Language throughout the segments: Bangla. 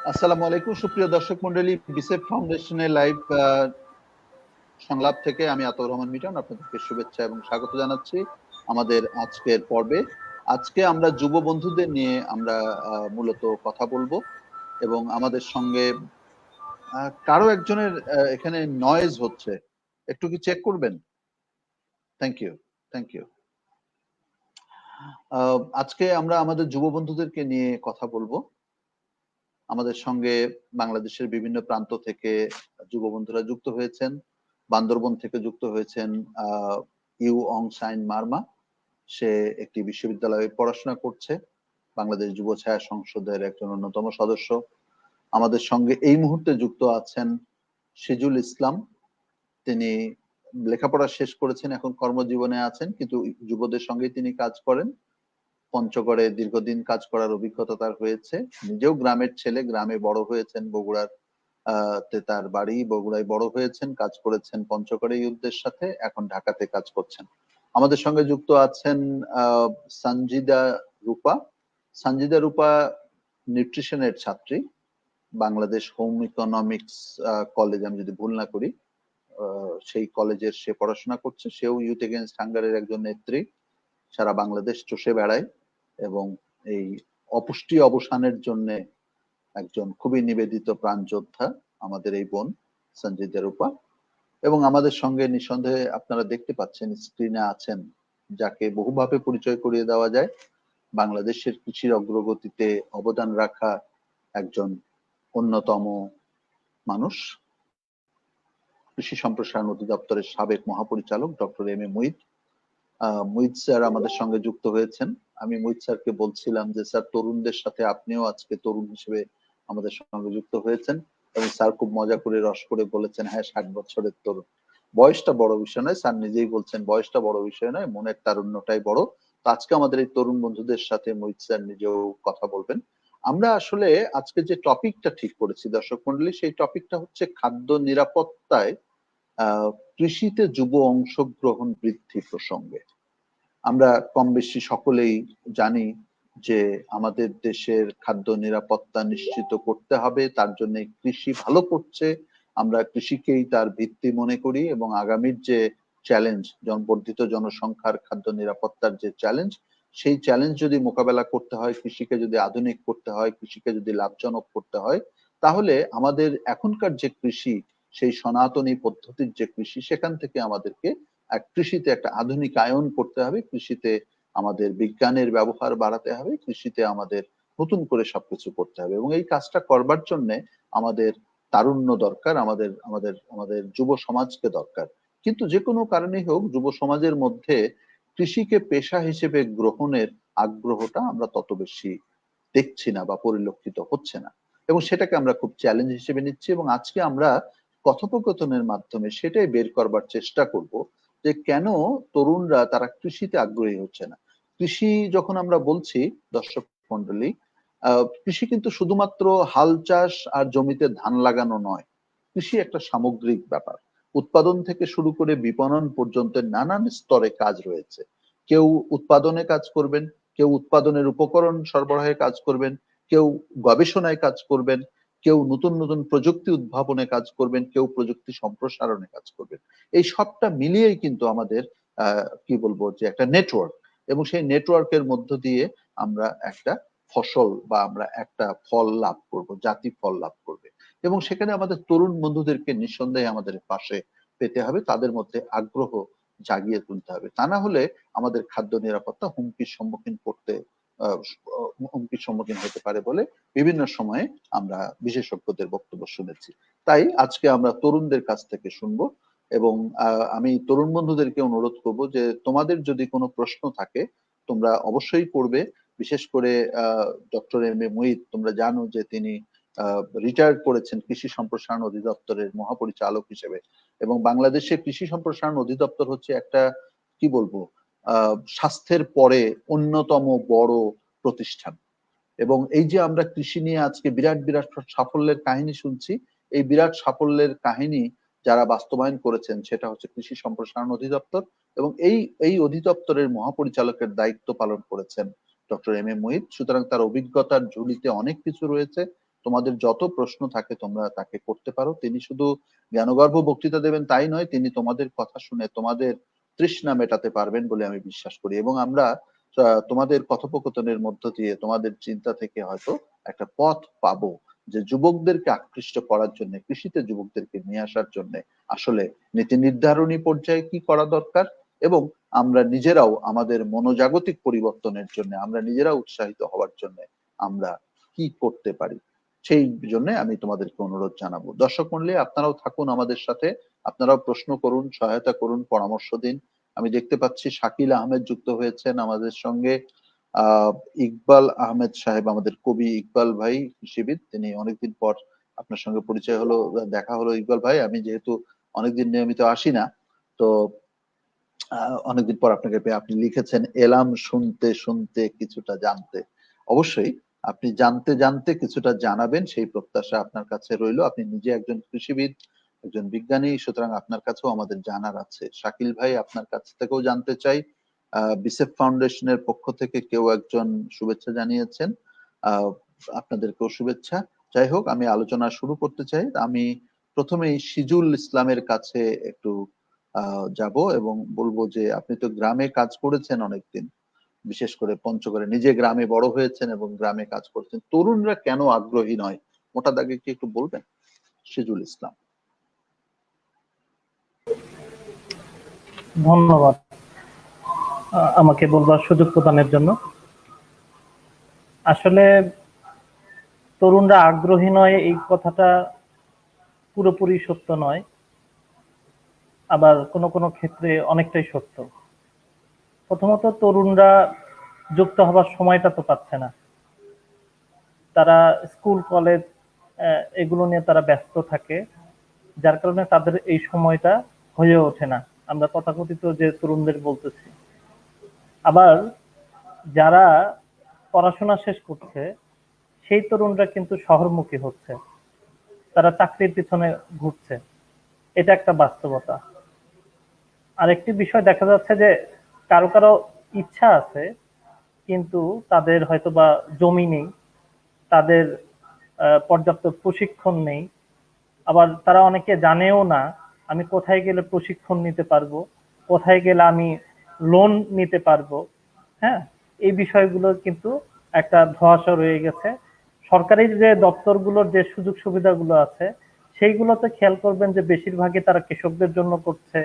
আসসালামু আলাইকুম সুপ্রিয় দর্শক মন্ডলী, বিসেফ ফাউন্ডেশনের লাইভ সংলাপ থেকে আমি আতাউর রহমান মিটন আপনাদেরকে শুভেচ্ছা এবং স্বাগত জানাচ্ছি আমাদের আজকের পর্বে। আজকে আমরা যুব বন্ধুদের নিয়ে আমরা মূলত কথা বলবো এবং আমাদের সঙ্গে কারো একজনের এখানে নয়েজ হচ্ছে, একটু কি চেক করবেন? Thank you, thank you. আজকে আমরা আমাদের যুব বন্ধুদেরকে নিয়ে কথা বলবো। আমাদের সঙ্গে বাংলাদেশের বিভিন্ন প্রান্ত থেকে যুব বন্ধুরা যুক্ত হয়েছেন। বান্দরবন থেকে যুক্ত হয়েছেন ইউ অং সাইন মার্মা। সে একটি বিশ্ববিদ্যালয়ে পড়াশোনা করছে, বাংলাদেশ যুব ছায়া সংসদের একজন অন্যতম সদস্য। আমাদের সঙ্গে এই মুহূর্তে যুক্ত আছেন সিজুল ইসলাম। তিনি লেখাপড়া শেষ করেছেন, এখন কর্মজীবনে আছেন, কিন্তু যুবদের সঙ্গেই তিনি কাজ করেন। পঞ্চগড়ে দীর্ঘদিন কাজ করার অভিজ্ঞতা তার হয়েছে। নিজেও গ্রামের ছেলে, গ্রামে বড় হয়েছেন, বগুড়ার তার বাড়ি, বগুড়ায় বড় হয়েছেন, কাজ করেছেন পঞ্চগড়ে ইউথদের সাথে, এখন ঢাকাতে কাজ করছেন। আমাদের সঙ্গে যুক্ত আছেন সঞ্জিদা রূপা। সঞ্জিদা রূপা নিউট্রিশনের ছাত্রী, বাংলাদেশ হোম ইকোনমিক্স কলেজ, আমি যদি ভুল না করি, সেই কলেজের সে পড়াশোনা করছে। সেও ইউথ এগেইনস্ট হাঙ্গারের একজন নেত্রী, সারা বাংলাদেশ চষে বেড়ায় এবং এই অপুষ্টি অবসানের জন্য একজন খুবই নিবেদিত প্রাণ যোদ্ধা আমাদের এই বোন সঞ্জিদা রূপা। এবং আমাদের সঙ্গে নিঃসন্দেহে আপনারা দেখতে পাচ্ছেন, স্ক্রিনে আছেন, যাকে বহুভাবে পরিচয় করিয়ে দেওয়া যায়, বাংলাদেশের কৃষির অগ্রগতিতে অবদান রাখা একজন অন্যতম মানুষ, কৃষি সম্প্রসারণ অধিদপ্তরের সাবেক মহাপরিচালক doctor M A Muhith. Muhith sir আমাদের সঙ্গে যুক্ত হয়েছেন। আমি মুহিত স্যারকে বলছিলাম যে স্যার, তরুণদের সাথে আপনিও আজকে তরুণ হিসেবে আমাদের সঙ্গে যুক্ত হয়েছেন, এবং স্যার খুব মজা করে রস করে বলেছেন, হ্যাঁ 60 বছরের তরুণ। বয়সটা বড় বিষয় নয়, স্যার নিজেই বলছেন বয়সটা বড় বিষয় নয়, মনের তারুণ্যটাই বড়। তো আজকে আমাদের এই তরুণ বন্ধুদের সাথে মুহিত স্যার নিজেও কথা বলবেন। আমরা আসলে আজকে যে টপিকটা ঠিক করেছি দর্শক মন্ডলী, সেই টপিকটা হচ্ছে খাদ্য নিরাপত্তায় কৃষিতে যুব অংশগ্রহণ বৃদ্ধি প্রসঙ্গে। আমরা কম বেশি সকলেই জানি যে আমাদের দেশের খাদ্য নিরাপত্তা নিশ্চিত করতে হবে, তার জন্য কৃষি ভালো করছে, আমরা কৃষিকেই তার ভিত্তি মনে করি, এবং আগামীর যে চ্যালেঞ্জ, বর্ধিত জনসংখ্যার খাদ্য নিরাপত্তার যে চ্যালেঞ্জ, সেই চ্যালেঞ্জ যদি মোকাবেলা করতে হয়, কৃষিকে যদি আধুনিক করতে হয়, কৃষিকে যদি লাভজনক করতে হয়, তাহলে আমাদের এখনকার যে কৃষি, সেই সনাতনী পদ্ধতির যে কৃষি, সেখান থেকে আমাদেরকে কৃষিতে একটা আধুনিকায়ন করতে হবে, কৃষিতে আমাদের বিজ্ঞানের ব্যবহার বাড়াতে হবে, কৃষিতে আমাদের নতুন করে সবকিছু করতে হবে। এবং এই কাজটা করবার জন্য আমাদের তারুণ্য দরকার, আমাদের আমাদের আমাদের যুব সমাজকে দরকার। কিন্তু যে কোনো কারণেই হোক, যুব সমাজের মধ্যে কৃষিকে পেশা হিসেবে গ্রহণের আগ্রহটা আমরা তত বেশি দেখছি না বা পরিলক্ষিত হচ্ছে না, এবং সেটাকে আমরা খুব চ্যালেঞ্জ হিসেবে নিচ্ছি। এবং আজকে আমরা কথোপকথনের মাধ্যমে সেটাই বের করবার চেষ্টা করব যে কেন তরুণরা তারা কৃষিতে আগ্রহী হচ্ছে না। কৃষি যখন আমরা বলছি দর্শক মন্ডলী, কৃষি কিন্তু শুধুমাত্র হাল চাষ আর জমিতে ধান লাগানো নয়। কৃষি একটা সামগ্রিক ব্যাপার, উৎপাদন থেকে শুরু করে বিপণন পর্যন্ত নানান স্তরে কাজ রয়েছে। কেউ উৎপাদনে কাজ করবেন, কেউ উৎপাদনের উপকরণ সরবরাহে কাজ করবেন, কেউ গবেষণায় কাজ করবেন, কেউ নতুন নতুন প্রযুক্তি উদ্ভাবনে কাজ করবেন, কেউ প্রযুক্তি সম্প্রসারণে কাজ করবেন। এই সবটা মিলিয়েই কিন্তু আমাদের কি বলবো যে একটা নেটওয়ার্ক, এবং সেই নেটওয়ার্কের মধ্য দিয়ে আমরা একটা ফসল বা আমরা একটা ফল লাভ করব, জাতি ফল লাভ করবে। এবং সেখানে আমাদের তরুণ বন্ধুদেরকে নিঃসন্দেহে আমাদের পাশে পেতে হবে, তাদের মধ্যে আগ্রহ জাগিয়ে তুলতে হবে। তা না হলে আমাদের খাদ্য নিরাপত্তা হুমকির সম্মুখীন করতে হুমকির সম্মুখীন হতে পারে বলে বিভিন্ন সময়ে আমরা বিশেষজ্ঞদের বক্তব্য শুনেছি। তাই আজকে আমরা তরুণদের কাছ থেকে শুনবো, এবং আমি তরুণ বন্ধুদেরকে অনুরোধ করব যে তোমাদের যদি কোনো প্রশ্ন থাকে তোমরা অবশ্যই করবে। বিশেষ করে ডক্টর এম এ মুহিত, তোমরা জানো যে তিনি রিটায়ার্ড করেছেন কৃষি সম্প্রসারণ অধিদপ্তরের মহাপরিচালক হিসেবে, এবং বাংলাদেশের কৃষি সম্প্রসারণ অধিদপ্তর হচ্ছে একটা কি বলবো স্বাস্থ্যের পরে অন্যতম বড় প্রতিষ্ঠান। এবং এই যে আমরা কৃষি নিয়ে আজকে বিরাট বিরাট সাফল্যের কাহিনী শুনছি, এই বিরাট সাফল্যের কাহিনী যারা বাস্তবায়ন করেছেন সেটা হচ্ছে কৃষি সম্প্রসারণ অধিদপ্তর, এবং এই অধিদপ্তরের মহাপরিচালকের দায়িত্ব পালন করেছেন ডক্টর এম এ মুহিত। সুতরাং তার অভিজ্ঞতার ঝুলিতে অনেক কিছু রয়েছে, তোমাদের যত প্রশ্ন থাকে তোমরা তাকে করতে পারো। তিনি শুধু জ্ঞানগর্ভ বক্তৃতা দেবেন তাই নয়, তিনি তোমাদের কথা শুনে তোমাদের তৃষ্ণা মেটাতে পারবেন বলে আমি বিশ্বাস করি। এবং আমরা তোমাদের কথোপকথনের মধ্য দিয়ে তোমাদের চিন্তা থেকে হয়তো একটা পথ পাবো যে যুবকদেরকে আকৃষ্ট করার জন্য, কৃষিতে যুবকদেরকে নিয়ে আসার জন্য আসলে নীতি নির্ধারণী পর্যায়ে কি করা দরকার, এবং আমরা নিজেরাও আমাদের মনোজাগতিক পরিবর্তনের জন্য, আমরা নিজেরা উৎসাহিত হওয়ার জন্য আমরা কি করতে পারি, সেই জন্য আমি তোমাদেরকে অনুরোধ জানাবো। দর্শক মণ্ডলী, আপনারাও থাকুন আমাদের সাথে, আপনারাও প্রশ্ন করুন, সহায়তা করুন, পরামর্শ দিন। আমি দেখতে পাচ্ছি শাকিল আহমেদ যুক্ত হয়েছেন আমাদের সঙ্গে। ইকবাল আহমেদ সাহেব, আমাদের কবি ইকবাল ভাই কৃষিবিদ, তিনি অনেকদিন পর আপনার সঙ্গে পরিচয় হলো, দেখা হলো। ইকবাল ভাই, আমি যেহেতু অনেকদিন নিয়মিত আসি না, তো অনেকদিন পর আপনাকে পেয়ে, আপনি লিখেছেন এলাম শুনতে শুনতে কিছুটা জানতে। অবশ্যই আপনি জানতে জানতে কিছুটা জানাবেন, সেই প্রত্যাশা আপনার কাছে রইলো। আপনি নিজে একজন কৃষিবিদ, একজন বিজ্ঞানী, সুতরাং আপনার কাছেও আমাদের জানার আছে। শাকিল ভাই, আপনার কাছ থেকেও জানতে চাই। বিসেফ ফাউন্ডেশনের পক্ষ থেকে কেউ একজন শুভেচ্ছা জানিয়েছেন, আপনাদেরকেও শুভেচ্ছা। যাই হোক, আমি আলোচনা শুরু করতে চাই। আমি প্রথমেই সিজুল ইসলামের কাছে একটু যাব এবং বলবো যে আপনি তো গ্রামে কাজ করেছেন অনেকদিন, বিশেষ করে পঞ্চগড়ে, নিজে গ্রামে বড় হয়েছেন এবং গ্রামে কাজ করছেন। তরুণরা কেন আগ্রহী নয়, মোটা দাগে কি একটু বলবেন? সিজুল ইসলাম। ধন্যবাদ আমাকে বলবার সুযোগ প্রদানের জন্য। আসলে তরুণরা আগ্রহী নয় এই কথাটা পুরোপুরি সত্য নয়, আবার কোনো কোনো ক্ষেত্রে অনেকটাই সত্য। প্রথমত, তরুণরা যুক্ত হবার সময়টা তো পাচ্ছে না। তারা স্কুল কলেজ এগুলো নিয়ে তারা ব্যস্ত থাকে, যার কারণে তাদের এই সময়টা হয়ে ওঠে না। আমরা তথাকথিত যে তরুণদের বলতেছি। আবার যারা পড়াশোনা শেষ করছে সেই তরুণরা কিন্তু শহরমুখী হচ্ছে, তারা চাকরির পিছনে ঘুরছে, এটা একটা বাস্তবতা। আরেকটি বিষয় দেখা যাচ্ছে যে কারো কারো ইচ্ছা আছে কিন্তু তাদের হয়তো বা জমি নেই, তাদের পর্যাপ্ত প্রশিক্ষণ নেই, আবার তারা অনেকে জানেও না আমি কোথায় গেলে প্রশিক্ষণ নিতে পারবো, কোথায় গেলে আমি লোন নিতে পারবো। হ্যাঁ, এই বিষয়গুলো কিন্তু একটা ধোঁয়াশা রয়ে গেছে। সরকারি যে দপ্তরগুলোর যে সুযোগ সুবিধাগুলো আছে সেইগুলোতে খেয়াল করবেন যে বেশিরভাগই তারা কৃষকদের জন্য করছে।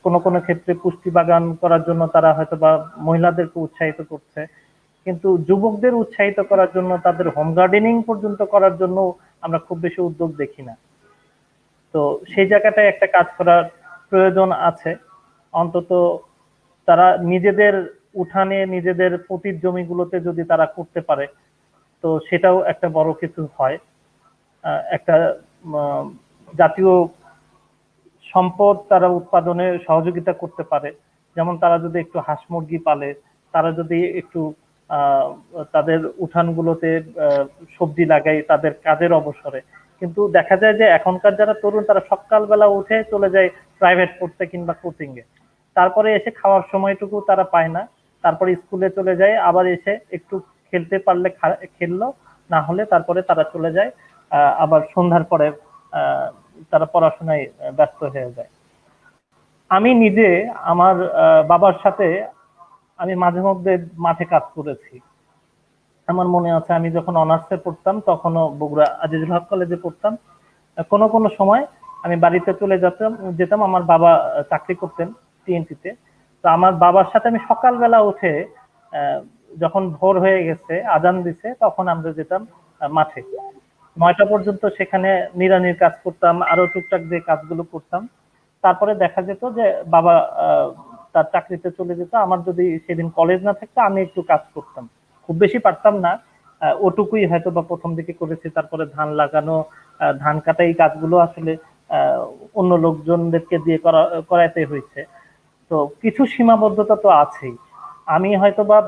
কোনো কোনো ক্ষেত্রে পুষ্টি বাগান করার জন্য তারা হয়তো বা মহিলাদেরকে উৎসাহিত করছে, কিন্তু যুবকদের উৎসাহিত করার জন্য, তাদের হোম গার্ডেনিং পর্যন্ত করার জন্য আমরা খুব বেশি উদ্যোগ দেখি না। তো সেই জায়গাটায় একটা কাজ করার প্রয়োজন আছে। অন্তত তারা নিজেদের উঠানে, নিজেদের পতিত জমিগুলোতে যদি তারা করতে পারে তো সেটাও একটা বড় কিছু হয়। একটা জাতীয় সম্পদ তারা উৎপাদনে সহযোগিতা করতে পারে। যেমন তারা যদি একটু হাঁস মুরগি পালে, তারা যদি একটু তাদের উঠানগুলোতে সবজি লাগায় তাদের কাজের অবসরে। কিন্তু দেখা যায় যে এখনকার যারা তরুণ তারা সকালবেলা উঠে চলে যায় প্রাইভেট পড়তে কিংবা কোচিং এ, তারপরে এসে খাওয়ার সময়টুকু তারা পায় না, তারপরে স্কুলে চলে যায়, আবার এসে একটু খেলতে পারলে খেললো, না হলে তারপরে তারা চলে যায় আবার সন্ধ্যার পরে তারা পড়াশোনায় ব্যস্ত হয়ে যায়। আমি নিজে আমার বাবার সাথে আমি মাঝে মধ্যে মাঠে কাজ করেছি। আমার মনে আছে আমি যখন অনার্সে পড়তাম তখনও বগুড়া আজিজুল হক কলেজে পড়তাম। কোনো কোনো সময় আমি বাড়িতে চলে যেতাম, আমার বাবা চাকরি করতেন টিএনটিতে। তো আমার বাবার সাথে আমি সকালবেলা উঠে যখন ভোর হয়ে গেছে, আজান দিছে, তখন আমরা যেতাম মাঠে। ৯টা পর্যন্ত সেখানে নিড়ানির কাজ করতাম, আরো টুকটাক যে কাজগুলো করতাম। তারপরে দেখা যেত যে বাবা তার চাকরিতে চলে যেত, আমার যদি সেদিন কলেজ না থাকতো আমি একটু কাজ করতাম, খুব বেশি পারতাম না, ওটুকুই হয়তো বা প্রথম দিকে করেছি। তারপরে ধান লাগানো, ধান কাটা, এই কাজগুলো আসলে অন্য লোকজনদেরকে দিয়ে করাইতে হয়েছে। তো কিছু সীমাবদ্ধতা তো আছেই। আমি হয়তো বা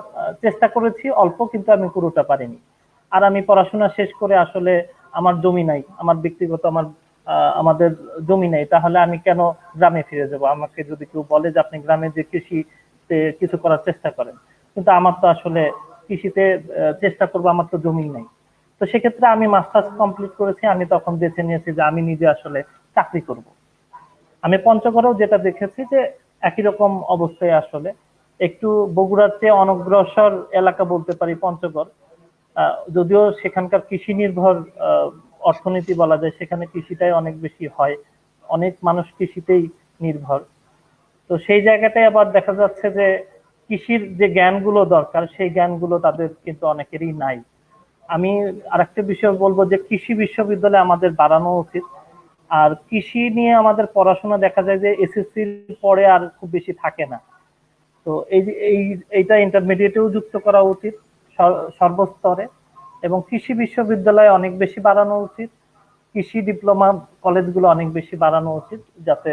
চেষ্টা করেছি অল্প, কিন্তু আমি পুরোটা পারিনি। আর আমি পড়াশোনা শেষ করে আসলে আমার জমি নাই, আমার ব্যক্তিগত আমাদের জমি নেই, তাহলে আমি কেন গ্রামে ফিরে যাব? আমাকে যদি কেউ বলে যে আপনি গ্রামে যে কৃষিতে কিছু করার চেষ্টা করেন, কিন্তু আমার তো আসলে কৃষিতে চেষ্টা করবো, আমার তো জমি নাই। তো সেক্ষেত্রে আমি মাস্টার্স কমপ্লিট করেছি, আমি তখন বেছে নিয়েছি যে আমি নিজে আসলে চাকরি করব। আমি পঞ্চগড়েও যেটা দেখেছি যে একই রকম অবস্থায় আসলে একটু বগুড়ার চেয়ে অনগ্রসর এলাকা বলতে পারি পঞ্চগড়। যদিও সেখানকার কৃষি নির্ভর অর্থনীতি বলা যায়, সেখানে কৃষিটাই অনেক বেশি হয়, অনেক মানুষ কৃষিতেই নির্ভর। তো সেই জায়গাটায় আবার দেখা যাচ্ছে যে কৃষির যে জ্ঞানগুলো দরকার সেই জ্ঞানগুলো তাদের কিন্তু অনেকেরই নাই। আমি আরেকটা বিষয় বলবো যে কৃষি বিশ্ববিদ্যালয় আমাদের বাড়ানো উচিত। আর কৃষি নিয়ে আমাদের পড়াশোনা দেখা যায় যে এসএসসির পরে আর খুব বেশি থাকে না। তো এইটা ইন্টারমিডিয়েটেও যুক্ত করা উচিত সর্বস্তরে, এবং কৃষি বিশ্ববিদ্যালয় অনেক বেশি বাড়ানো উচিত, কৃষি ডিপ্লোমা কলেজগুলো অনেক বেশি বাড়ানো উচিত, যাতে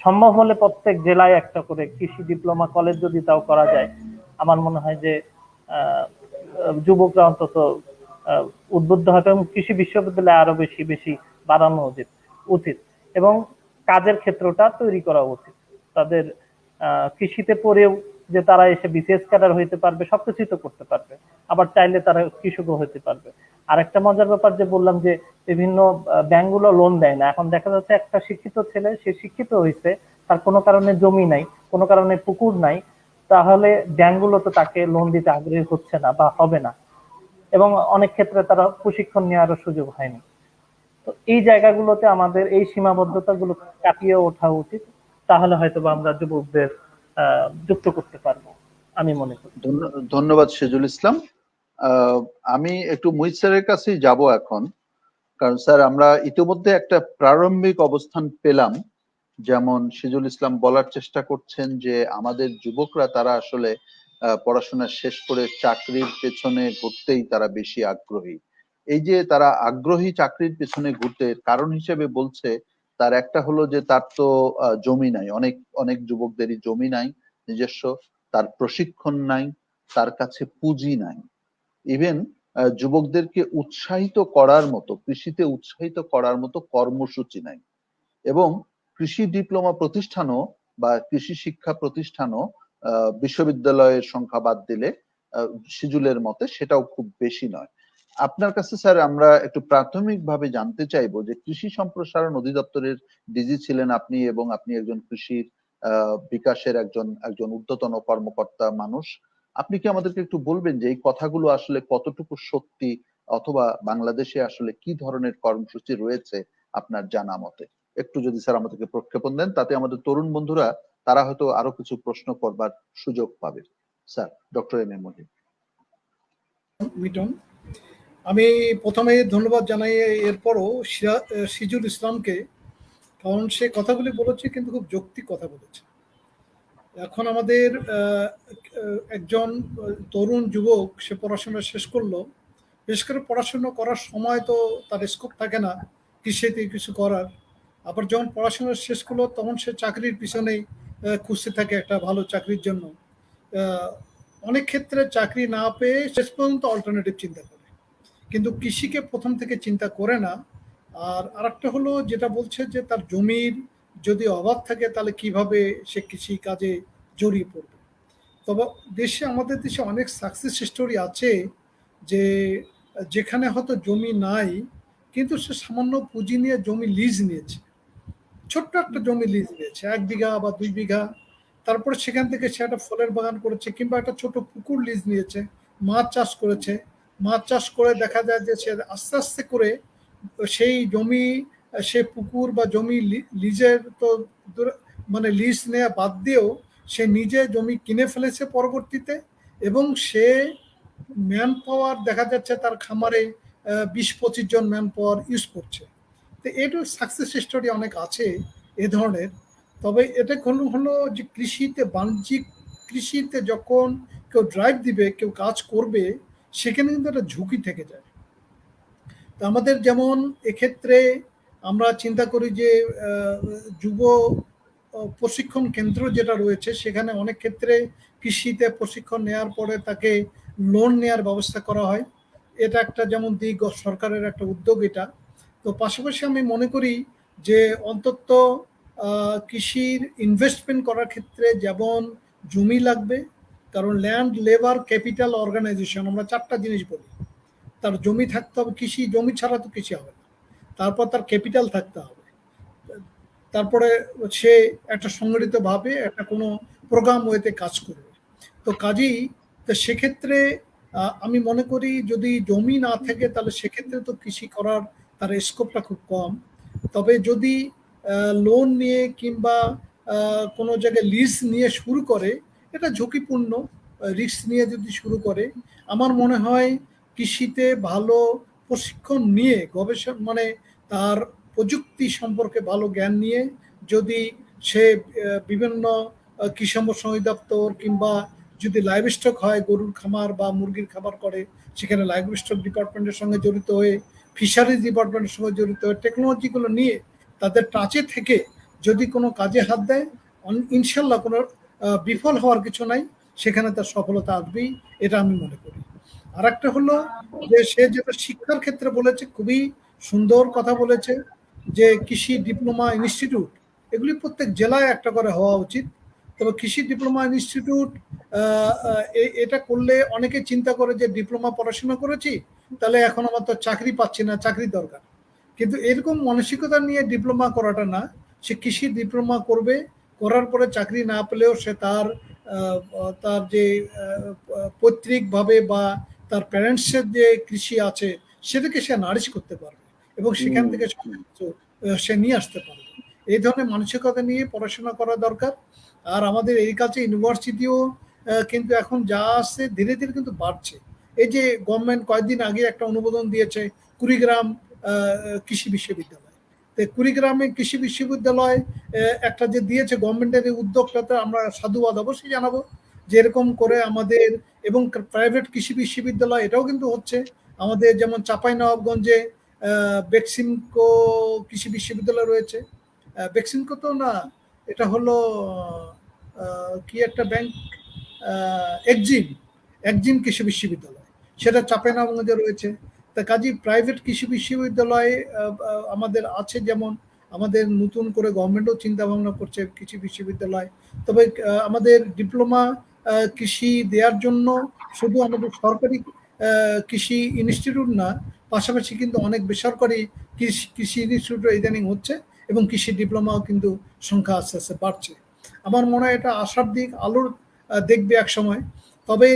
সম্ভব হলে প্রত্যেক জেলায় একটা করে কৃষি ডিপ্লোমা কলেজ যদি তাও করা যায়, আমার মনে হয় যে যুবকরা অন্তত উদ্বুদ্ধ হবে এবং কৃষি বিশ্ববিদ্যালয় আরো বেশি বেশি বাড়ানো উচিত উচিত এবং কাজের ক্ষেত্রটা তৈরি করা উচিত তাদের। কৃষিতে পড়েও যে তারা এসে বিসিএস ক্যাডার হইতে পারবে, সবকিছুই তো করতে পারবে, আবার চাইলে তারা কৃষকও হইতে পারবে। আরেকটা মজার ব্যাপার যে বললাম যে বিভিন্ন ব্যাংকগুলো লোন দেয় না। এখন দেখা যাচ্ছে একটা শিক্ষিত ছেলে, সে শিক্ষিত হয়েছে, তার কোনো কারণে জমি নাই, কোনো কারণে পুকুর নাই, তাহলে ব্যাংকগুলো তো তাকে লোন দিতে আগ্রহী হচ্ছে না বা হবে না, এবং অনেক ক্ষেত্রে তারা প্রশিক্ষণ নেওয়ারও সুযোগ হয়নি। তো এই জায়গাগুলোতে আমাদের এই সীমাবদ্ধতাগুলো কাটিয়ে ওঠা উচিত, তাহলে হয়তো আমরা যুবকদের যুক্ত করতে পারবো, আমি মনে করি। ধন্যবাদ সিরাজুল ইসলাম। আমি একটু মুহিত স্যারের কাছেই যাব এখন, কারণ স্যার আমরা ইতিমধ্যে একটা প্রারম্ভিক অবস্থান পেলাম। যেমন সিরাজুল ইসলাম বলার চেষ্টা করছেন যে আমাদের যুবকরা তারা আসলে পড়াশোনা শেষ করে চাকরির পেছনে ঘুরতেই তারা বেশি আগ্রহী। এই যে তারা আগ্রহী চাকরির পেছনে ঘুরতে, কারণ হিসেবে বলছে তার একটা হলো যে তার তো জমি নাই, অনেক অনেক যুবকদেরই জমি নাই নিজস্ব, তার প্রশিক্ষণ নাই, তার কাছে পুঁজি নাই, ইভেন যুবকদেরকে উৎসাহিত করার মতো, কৃষিতে উৎসাহিত করার মতো কর্মসূচি নাই, এবং কৃষি ডিপ্লোমা প্রতিষ্ঠানও বা কৃষি শিক্ষা প্রতিষ্ঠানও বিশ্ববিদ্যালয়ের সংখ্যা বাদ দিলে সিজুলের মতে সেটাও খুব বেশি নয়। আপনার কাছে স্যার আমরা একটু প্রাথমিকভাবে জানতে চাইবো যে কৃষি সম্প্রসারণ অধিদপ্তরের ডিজি ছিলেন আপনি, এবং আপনি একজন কৃষির বিকাশের একজন একজন ঊর্ধ্বতন কর্মকর্তা মানুষ। আপনি কি আমাদেরকে একটু বলবেন যে এই কথাগুলো আসলে কতটুকু সত্যি, অথবা বাংলাদেশে আসলে কি ধরনের কর্মসূচি রয়েছে আপনার জানা মতে? একটু যদি স্যার আমাদেরকে প্রক্ষেপণ দেন, তাতে আমাদের তরুণ বন্ধুরা তারা হয়তো আরো কিছু প্রশ্ন করবার সুযোগ পাবে। Sir, doctor M A Mohin. Miton, আমি প্রথমে ধন্যবাদ জানাই এরপরও সিজুল ইসলামকে, কারণ সে কথাগুলি বলেছে কিন্তু খুব যৌক্তিক কথা বলেছে। এখন আমাদের একজন তরুণ যুবক, সে পড়াশোনা শেষ করলো, বিশেষ করে পড়াশোনা করার সময় তো তার স্কোপ থাকে না কৃষিতে কিছু করার। আবার যখন পড়াশোনা শেষ করলো তখন সে চাকরির পিছনেই খুঁজতে থাকে একটা ভালো চাকরির জন্য। অনেক ক্ষেত্রে চাকরি না পেয়ে শেষ পর্যন্ত অল্টারনেটিভ চিন্তা করে, কিন্তু কৃষিকে প্রথম থেকে চিন্তা করে না। আর আরেকটা হলো যেটা বলছে যে তার জমির যদি অভাব থাকে তাহলে কিভাবে সে কৃষি কাজে জড়িয়ে পড়বে। তবে আমাদের দেশে অনেক সাকসেস স্টোরি আছে যে যেখানে হয়তো জমি নাই কিন্তু সে সামান্য পুঁজি নিয়ে জমি লিজ নিয়েছে, ছোট্ট একটা জমি লিজ নিয়েছে 1 বিঘা বা 2 বিঘা, তারপরে সেখান থেকে সে একটা ফলের বাগান করেছে কিংবা একটা ছোট পুকুর লিজ নিয়েছে, মাছ চাষ করেছে। মাছ চাষ করে দেখা যায় যে সে আস্তে আস্তে করে সেই জমি, সে পুকুর বা জমি লিজের তো মানে লিজ নেওয়া বাদ দিয়েও সে নিজে জমি কিনে ফেলেছে পরবর্তীতে, এবং সে ম্যান পাওয়ার দেখা যাচ্ছে তার খামারে 20-25 জন ম্যান পাওয়ার ইউজ করছে। তো এটার সাকসেস স্টোরি অনেক আছে এ ধরনের। তবে এটা হলো যে কৃষিতে, বাণিজ্যিক কৃষিতে যখন কেউ ড্রাইভ দিবে, কেউ কাজ করবে, সেখানে কিন্তু একটা ঝুঁকি থেকে যায়। তো আমাদের যেমন এক্ষেত্রে আমরা চিন্তা করি যে যুব প্রশিক্ষণ কেন্দ্র যেটা রয়েছে সেখানে অনেক ক্ষেত্রে কৃষিতে প্রশিক্ষণ নেওয়ার পরে তাকে লোন নেওয়ার ব্যবস্থা করা হয়। এটা একটা যেমন দিক, সরকারের একটা উদ্যোগ এটা। তো পাশাপাশি আমি মনে করি যে অন্তত কৃষির ইনভেস্টমেন্ট করার ক্ষেত্রে যেমন জমি লাগবে, কারণ ল্যান্ড, লেবার, ক্যাপিটাল, অর্গানাইজেশন, আমরা 4টা জিনিস বলি। তার জমি থাকতে হবে, কৃষি জমি ছাড়া তো কৃষি হবে না, তারপর তার ক্যাপিটাল থাকতে হবে, তারপরে সে একটা সংগঠিতভাবে একটা কোনো প্রোগ্রাম ওয়েতে কাজ করবে। তো কাজেই তো সেক্ষেত্রে আমি মনে করি যদি জমি না থাকে তাহলে সেক্ষেত্রে তো কৃষি করার তার স্কোপটা খুব কম। তবে যদি লোন নিয়ে কিংবা কোনো জায়গায় লিজ নিয়ে শুরু করে, এটা ঝুঁকিপূর্ণ, রিস্ক নিয়ে যদি শুরু করে, আমার মনে হয় কৃষিতে ভালো প্রশিক্ষণ নিয়ে গবেষণা মানে তার প্রযুক্তি সম্পর্কে ভালো জ্ঞান নিয়ে যদি সে বিভিন্ন কৃষি সম্প্রসারণ অধিদপ্তর কিংবা যদি লাইভ স্টক হয়, গরুর খামার বা মুরগির খামার করে, সেখানে লাইভ স্টক ডিপার্টমেন্টের সঙ্গে জড়িত হয়ে, ফিশারিজ ডিপার্টমেন্টের সঙ্গে জড়িত হয়ে টেকনোলজিগুলো নিয়ে তাদের টাচে থেকে যদি কোনো কাজে হাত দেয়, ইনশাল্লাহ কোনো বিফল হওয়ার কিছু নাই, সেখানে তার সফলতা আসবেই, এটা আমি মনে করি। আর একটা হলো যে সে যেটা শিক্ষার ক্ষেত্রে বলেছে, খুবই সুন্দর কথা বলেছে যে কৃষি ডিপ্লোমা ইনস্টিটিউট এগুলি প্রত্যেক জেলায় একটা করে হওয়া উচিত। তবে কৃষি ডিপ্লোমা ইনস্টিটিউট এটা করলে অনেকে চিন্তা করে যে ডিপ্লোমা পড়াশোনা করেছি তাহলে এখন আমার তো চাকরি পাচ্ছি না, চাকরি দরকার, কিন্তু এরকম মানসিকতা নিয়ে ডিপ্লোমা করাটা না। সে কৃষি ডিপ্লোমা করবে, করার পরে চাকরি না পেলেও সে তার তার যে পৈতৃকভাবে বা তার প্যারেন্টসের যে কৃষি আছে সেটাকে সে নারিশ করতে পারবে এবং সেখান থেকে সে নিয়ে আসতে পারবে। এই ধরনের মানসিকতা নিয়ে পড়াশোনা করা দরকার। আর আমাদের এগ্রিকালচার ইউনিভার্সিটিও কিন্তু এখন যা আছে ধীরে ধীরে কিন্তু বাড়ছে। এই যে গভর্নমেন্ট কয়েকদিন আগে একটা অনুমোদন দিয়েছে কুড়িগ্রাম কৃষি বিশ্ববিদ্যালয়, তো কুড়িগ্রামে কৃষি বিশ্ববিদ্যালয় একটা যে দিয়েছে গভর্নমেন্টের এই উদ্যোগটাতে আমরা সাধুবাদ অবশ্যই জানাবো, যে এরকম করে আমাদের এবং প্রাইভেট কৃষি বিশ্ববিদ্যালয় এটাও কিন্তু হচ্ছে আমাদের, যেমন চাঁপাইনবাবগঞ্জে বেক্সিমকো কৃষি বিশ্ববিদ্যালয় রয়েছে, বেক্সিমকো তো না, এটা হলো কি একটা ব্যাংক, একজিম কৃষি বিশ্ববিদ্যালয়, সেটা চাঁপাইনবাবগঞ্জে রয়েছে। তা কাজী প্রাইভেট কৃষি বিশ্ববিদ্যালয় আমাদের আছে, যেমন আমাদের নতুন করে গভর্নমেন্টও চিন্তা ভাবনা করছে কৃষি বিশ্ববিদ্যালয়। তবে আমাদের ডিপ্লোমা কৃষি দেওয়ার জন্য শুধু আমাদের সরকারি কৃষি ইনস্টিটিউট না, পাশাপাশি কিন্তু অনেক বেসরকারি কৃষি ইনস্টিটিউটও ইদানিং হচ্ছে এবং কৃষি ডিপ্লোমাও কিন্তু সংখ্যা আস্তে আস্তে বাড়ছে। আমার মনে হয় এটা আশার দিক, আলোর দেখবে এক সময়। তবে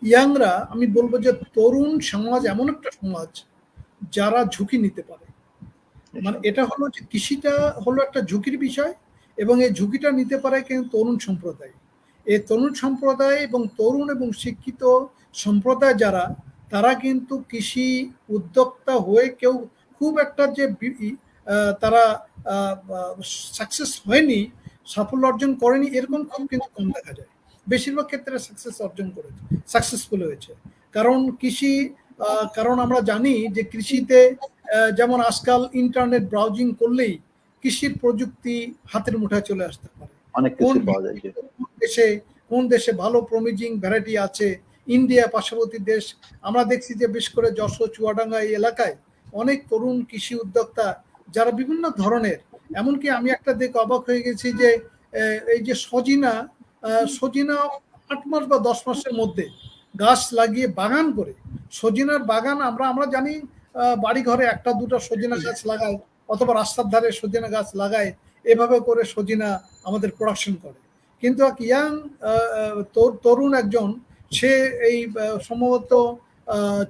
ইয়াংরা, আমি বলবো যে তরুণ সমাজ এমন একটা সমাজ যারা ঝুঁকি নিতে পারে, মানে এটা হলো যে কৃষিটা হলো একটা ঝুঁকির বিষয় এবং এই ঝুঁকিটা নিতে পারে কিন্তু তরুণ সম্প্রদায়। এই তরুণ সম্প্রদায় এবং তরুণ এবং শিক্ষিত সম্প্রদায় যারা, তারা কিন্তু কৃষি উদ্যোক্তা হয়ে কেউ খুব একটা যে তারা সাকসেস হয়নি, সাফল্য অর্জন করেনি, এরকম খুব কিন্তু কম দেখা যায়। বেশিরভাগ ক্ষেত্রে সাকসেস অর্জন করেছে, সাকসেসফুল হয়েছে। কারণ আমরা জানি যে কৃষিতে যেমন আজকাল ইন্টারনেট ব্রাউজিং করলেই কৃষির প্রযুক্তি হাতের মুঠায় চলে আসতে পারে। অনেক কিছু পাওয়া যায়। কোন দেশে ভালো প্রমিজিং ভ্যারাইটি আছে, ইন্ডিয়া পার্শ্ববর্তী দেশ, আমরা দেখছি যে বিশেষ করে যশোর, চুয়াডাঙ্গা এই এলাকায় অনেক তরুণ কৃষি উদ্যোক্তা যারা বিভিন্ন ধরনের, এমনকি আমি একটা দেখে অবাক হয়ে গেছি যে এই যে সজিনা 8 মাস বা 10 মাসের মধ্যে গাছ লাগিয়ে বাগান করে, সজিনার বাগান আমরা জানি বাড়ি ঘরে একটা দুটো সজিনা গাছ লাগায় অথবা রাস্তার ধারে সজিনা গাছ লাগায়, এভাবে করে সজিনা আমাদের প্রোডাকশন করে। কিন্তু এক ইয়াং তরুণ একজন, সে এই সম্ভবত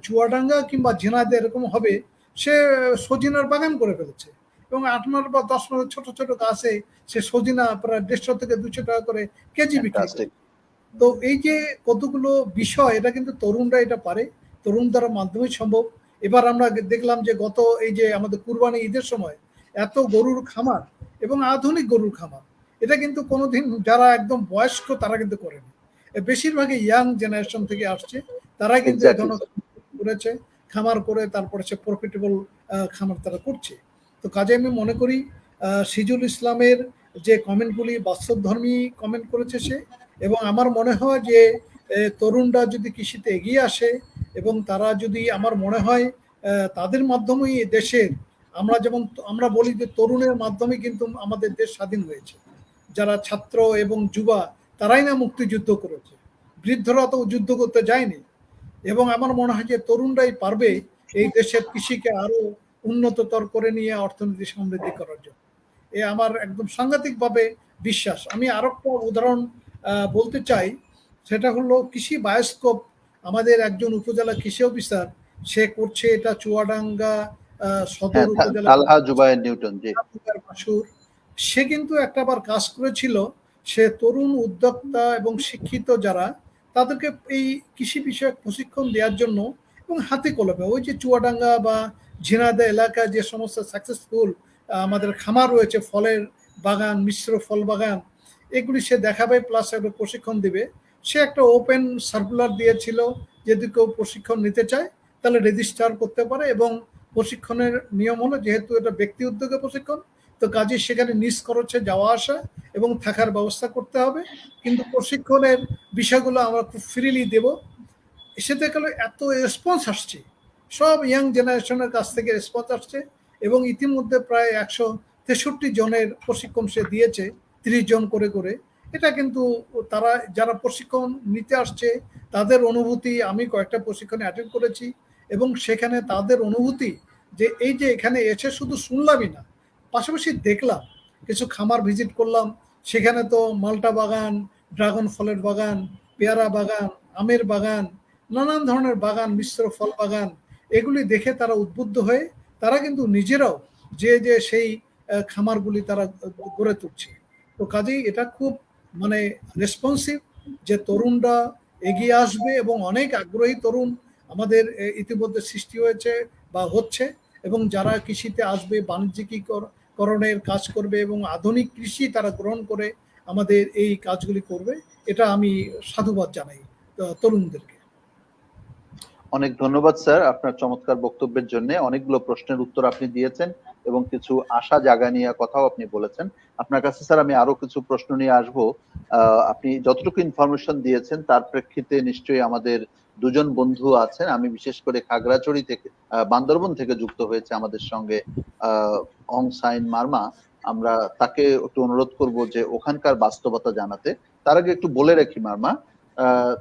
চুয়াডাঙ্গা কিংবা ঝিনাইদহ এরকম হবে, সে সজিনার বাগান করে ফেলেছে এবং 8 মাস বা 10 মাসের ছোট ছোট গাছে সে সজিনা প্রায় 150 থেকে 200 টাকা করে কেজি বিক্রি করে। তো এই যে কতগুলো বিষয়, এটা কিন্তু তরুণরা এটা পারে, তরুণ দ্বারা মাধ্যমে সম্ভব। এবার আমরা দেখলাম যে গত এই যে আমাদের কুরবানি ঈদের সময় এত গরুর খামার এবং আধুনিক গরুর খামার, এটা কিন্তু কোনোদিন যারা একদম বয়স্ক তারা কিন্তু করেনি, বেশিরভাগই ইয়াং জেনারেশন থেকে আসছে, তারা কিন্তু করেছে খামার করে, তারপরে সে প্রফিটেবল খামার তারা করছে। তো কাজে আমি মনে করি সিজুল ইসলামের যে কমেন্টগুলি বাস্তবধর্মী কমেন্ট করেছে সে, এবং আমার মনে হয় যে তরুণরা যদি কৃষিতে এগিয়ে আসে এবং তারা যদি, আমার মনে হয় তাদের মাধ্যমেই দেশের, আমরা বলি যে তরুণের মাধ্যমে কিন্তু আমাদের দেশ স্বাধীন হয়েছে। যারা ছাত্র এবং যুবা তারাই না মুক্তিযুদ্ধ করেছে, বৃদ্ধরা তো যুদ্ধ করতে যায়নি। এবং আমার মনে হয় যে তরুণরাই পারবে এই দেশের কৃষিকে আরো উন্নততর করে নিয়ে অর্থনীতি সমৃদ্ধি করার জন্য। এ আমার একদম সাংঘাতিকভাবে বিশ্বাস। আমি আরো একটা উদাহরণ বলতে চাই, সেটা হলো কৃষি বায়োস্কোপ। আমাদের একজন উপজেলা কৃষি অফিসার সে করছে এটা চুয়াডাঙ্গা সদর হ্যাঁ, উপজেলা তালহা জুবায়ের নিউটন, জি। মাসুর। সে কিন্তু একটাবার কাজ করেছিল, সে তরুণ উদ্যোক্তা এবং শিক্ষিত যারা তাদেরকে এই কৃষি বিষয়ক প্রশিক্ষণ দেওয়ার জন্য এবং হাতে কলমে ওই যে চুয়াডাঙ্গা বা ঝিনাইদহ এলাকায় যে সমস্ত সাকসেসফুল আমাদের খামার রয়েছে, ফলের বাগান, মিশ্র ফল বাগান, এগুলি সে দেখাবে প্লাস একটা প্রশিক্ষণ দিবে। সে একটা ওপেন সার্কুলার দিয়েছিল, যদি কেউ প্রশিক্ষণ নিতে চায় তাহলে রেজিস্টার করতে পারে। এবং প্রশিক্ষণের নিয়ম হলো, যেহেতু এটা ব্যক্তি উদ্যোগে প্রশিক্ষণ, তো কাজে সেখানে নিজ খরচে যাওয়া আসা এবং থাকার ব্যবস্থা করতে হবে। কিন্তু প্রশিক্ষণের বিষয়গুলো আমরা খুব ফ্রিলি দেব। সেতে গেলে এত রেসপন্স আসছে, সব ইয়াং জেনারেশনের কাছ থেকে রেসপন্স আসছে। এবং ইতিমধ্যে প্রায় 163 জনের প্রশিক্ষণ সে দিয়েছে, 30 জন করে করে। এটা কিন্তু তারা যারা প্রশিক্ষণ নিতে আসছে তাদের অনুভূতি, আমি কয়েকটা প্রশিক্ষণে অ্যাটেন্ড করেছি এবং সেখানে তাদের অনুভূতি যে এই যে এখানে এসে শুধু শুনলামই না, পাশাপাশি দেখলাম, কিছু খামার ভিজিট করলাম, সেখানে তো মাল্টা বাগান, ড্রাগন ফলের বাগান, পেয়ারা বাগান, আমের বাগান, নানান ধরনের বাগান, মিশ্র ফল বাগান, এগুলি দেখে তারা উদ্বুদ্ধ হয়ে তারা কিন্তু নিজেরাও যে সেই খামারগুলি তারা গড়ে তুলছে। তো কাজেই এটা খুব মানে রেসপন্সিভ যে তরুণরা এগিয়ে আসবে এবং অনেক আগ্রহী তরুণ আমাদের ইতিমধ্যে সৃষ্টি হয়েছে বা হচ্ছে। এবং যারা কৃষিতে আসবে, বাণিজ্যিকীকরণের কাজ করবে এবং আধুনিক কৃষি তারা গ্রহণ করে আমাদের এই কাজগুলি করবে, এটা আমি সাধুবাদ জানাই তরুণদেরকে। অনেক ধন্যবাদ স্যার আপনার চমৎকার বক্তব্যের জন্য। অনেকগুলো প্রশ্নের উত্তর আপনি দিয়েছেন এবং কিছু আশা জাগা নিয়ে কথাও আপনি বলেছেন। আপনার কাছে স্যার আমি আরো কিছু প্রশ্ন নিয়ে আসবো। আপনি যতটুকু ইনফরমেশন দিয়েছেন তার প্রেক্ষিতে নিশ্চয়ই আমাদের দুজন বন্ধু আছেন, আমি বিশেষ করে খাগড়াছড়ি থেকে, বান্দরবন থেকে যুক্ত হয়েছে আমাদের সঙ্গে অং সাইন মার্মা। আমরা তাকে একটু অনুরোধ করব যে ওখানকার বাস্তবতা জানাতে। তার আগে একটু বলে রাখি মার্মা,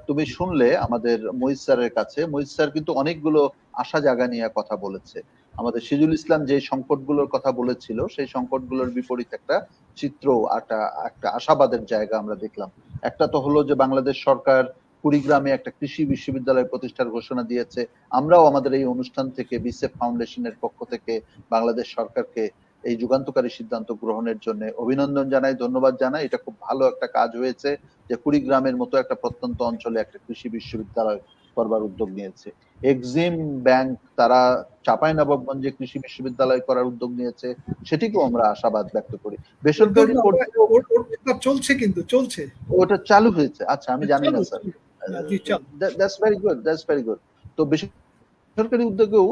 তুমি শুনলে আমাদের মহিত স্যারের কাছে, মহিত স্যার কিন্তু অনেকগুলো আশা জাগা নিয়ে কথা বলেছে। আমাদের সিজুল ইসলাম যে সংকটগুলোর কথা বলেছিল সেই সংকটগুলোর বিপরীত একটা চিত্র, একটা একটা আশাবাদের জায়গা আমরা দেখলাম। একটা তো হলো যে বাংলাদেশ সরকার কুড়িগ্রামে একটা কৃষি বিশ্ববিদ্যালয় প্রতিষ্ঠার ঘোষণা দিয়েছে। আমরাও আমাদের এই অনুষ্ঠান থেকে বিসেফ ফাউন্ডেশনের পক্ষ থেকে বাংলাদেশ সরকারকে এই যুগান্তকারী সিদ্ধান্ত গ্রহণের জন্য অভিনন্দন জানাই, ধন্যবাদ জানাই। এটা খুব ভালো একটা কাজ হয়েছে যে কুড়িগ্রামের মতো একটা প্রত্যন্ত অঞ্চলে একটা কৃষি বিশ্ববিদ্যালয় করবার উদ্যোগ নিয়েছে। এক্সিম ব্যাংক তারা চাঁপাইনবাবগঞ্জে কৃষি বিশ্ববিদ্যালয় করার উদ্যোগ নিয়েছে, সেটিকেও আমরা আশাবাদ ব্যক্ত করি। বেসরকারি চলছে, কিন্তু চলছে, ওটা চালু হয়েছে, আচ্ছা আমি জানি না sir. That's very good, that's very good. তো বেসরকারি উদ্যোগেও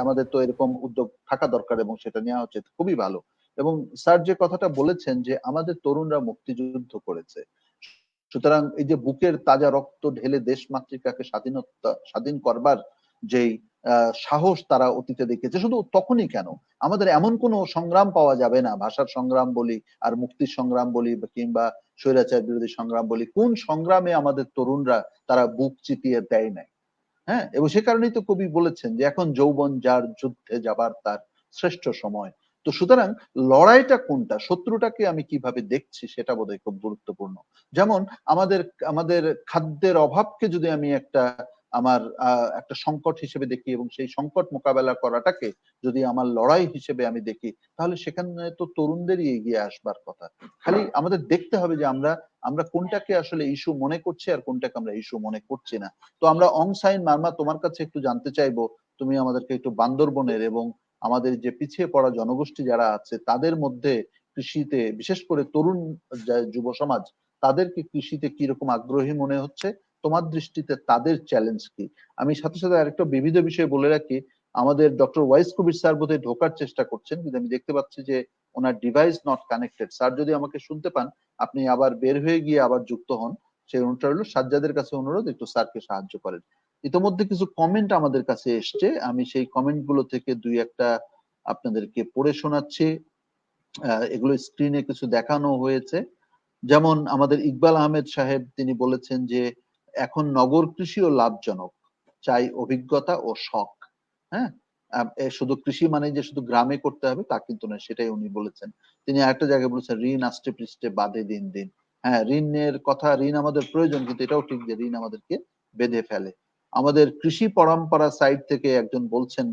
আমাদের তো এরকম উদ্যোগ থাকা দরকার এবং সেটা নেওয়া উচিত, খুবই ভালো। এবং স্যার যে কথাটা বলেছেন যে আমাদের তরুণরা মুক্তিযুদ্ধ করেছে, সুতরাং এই যে বুকের তাজা রক্ত ঢেলে দেশ মাতৃকাকে স্বাধীন করবার যেই সাহস তারা অতীতে দেখিয়েছে, শুধু তখনই কেন, আমাদের এমন কোনো সংগ্রাম পাওয়া যাবে না, ভাষার সংগ্রাম বলি আর মুক্তির সংগ্রাম বলি কিংবা স্বৈরাচার বিরোধী সংগ্রাম বলি, কোন সংগ্রামে আমাদের তরুণরা তারা বুক চিতিয়ে দেয় নাই। হ্যাঁ, এবং সে কারণেই তো কবি বলেছেন যে এখন যৌবন যার, যুদ্ধে যাবার তার শ্রেষ্ঠ সময়। তো সুতরাং লড়াইটা কোনটা, শত্রুটাকে আমি কিভাবে দেখছি সেটা বোধহয় খুব গুরুত্বপূর্ণ। যেমন আমাদের আমাদের খাদ্যের অভাবকে যদি আমি আমার একটা সংকট হিসেবে দেখি এবং সেই সংকট মোকাবেলা করাটাকে যদি আমার লড়াই হিসেবে আমি দেখি, তাহলে সেখানে তো তরুণদেরই এগিয়ে আসবার কথা। খালি আমাদের দেখতে হবে যে আমরা আমরা কোনটাকে আসলে ইস্যু মনে করছি আর কোনটাকে আমরা ইস্যু মনে করছি না। তো আমরা অং সাইন মার্মা তোমার কাছে একটু জানতে চাইবো, তুমি আমাদেরকে একটু বান্দরবনের এবং আমাদের যে পিছিয়ে পড়া জনগোষ্ঠী যারা আছে তাদের মধ্যে কৃষিতে, বিশেষ করে তরুণ যুব সমাজ, তাদেরকে কৃষিতে কিরকম আগ্রহী মনে হচ্ছে, তোমার দৃষ্টিতে তাদের চ্যালেঞ্জ কি? আমি সাথে সাথে আরেকটা বিবিধ বিষয় বলে রাখি, আমাদের ডক্টর ওয়াইস কবির স্যার বোধহয় ঢোকার চেষ্টা করছেন, কিন্তু আমি দেখতে পাচ্ছি যে ওনার ডিভাইস নট কানেক্টেড। স্যার যদি আমাকে শুনতে পান, আপনি আবার বের হয়ে গিয়ে আবার যুক্ত হন। সেই অনুরোধটা হলো, সাজ্জাদের কাছে অনুরোধ একটু স্যারকে সাহায্য করেন। ইতোমধ্যে কিছু কমেন্ট আমাদের কাছে এসছে, আমি সেই কমেন্ট গুলো থেকে দুই একটা আপনাদেরকে পড়ে শোনাচ্ছি। এগুলো স্ক্রিনে কিছু দেখানো হয়েছে। যেমন আমাদের ইকবাল আহমেদ সাহেব, তিনি বলেছেন যে এখন নগর কৃষিও লাভজনক, চাই অভিজ্ঞতা ও শখ। হ্যাঁ, শুধু কৃষি মানে যে শুধু গ্রামে করতে হবে তা কিন্তু নয়, সেটাই উনি বলেছেন। তিনি আরেকটা জায়গায় বলেছেন ঋণ আষ্টে পৃষ্ঠে বাঁধে দিন দিন। হ্যাঁ, ঋণের কথা, ঋণ আমাদের প্রয়োজন, কিন্তু এটাও ঠিক যে ঋণ আমাদেরকে বেঁধে ফেলে। আমাদের কৃষি পরম্পরা সাইড থেকে একজন বলছেন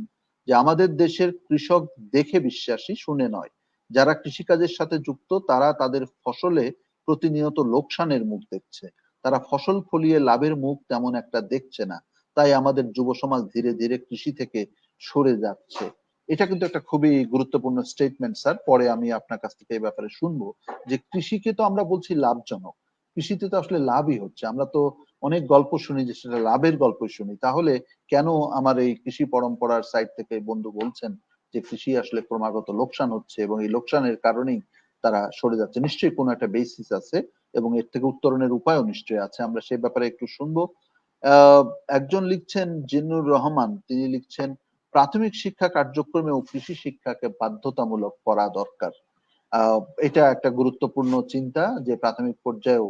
যে আমাদের দেশের কৃষক দেখে বিশ্বাসী, শুনে নয়। যারা কৃষিকাজের সাথে যুক্ত তারা তাদের ফসলে প্রতিনিয়ত লোকসানের মুখ দেখছে, তারা ফসল ফলিয়ে লাভের মুখ তেমন একটা দেখছে না। তাই আমাদের যুব সমাজ ধীরে ধীরে কৃষি থেকে সরে যাচ্ছে। এটা কিন্তু একটা খুবই গুরুত্বপূর্ণ স্টেটমেন্ট স্যার। পরে আমি আপনার কাছ থেকে এই ব্যাপারে শুনবো যে কৃষিকে তো আমরা বলছি লাভজনক, কৃষিতে তো আসলে লাভই হচ্ছে। আমরা তো অনেক গল্প শুনি যে সেটা লাভের গল্প শুনি। তাহলে কেন আমার এই কৃষি পরম্পরার সাইড থেকে বন্ধু বলছেন যে কৃষি আসলে ক্রমাগত লোকসান হচ্ছে এবং এই লোকসানের কারণেই তারা সরে যাচ্ছে? নিশ্চয়ই কোনো একটা বেসিস আছে এবং এর থেকে উত্তরণের উপায়ও নিশ্চয়ই আছে। আমরা সেই ব্যাপারে একটু শুনবো। আহ একজন লিখছেন জিন্নুর রহমান, তিনি লিখছেন প্রাথমিক শিক্ষা কার্যক্রমে ও কৃষি শিক্ষাকে বাধ্যতামূলক করা দরকার। এটা একটা গুরুত্বপূর্ণ চিন্তা যে প্রাথমিক পর্যায়েও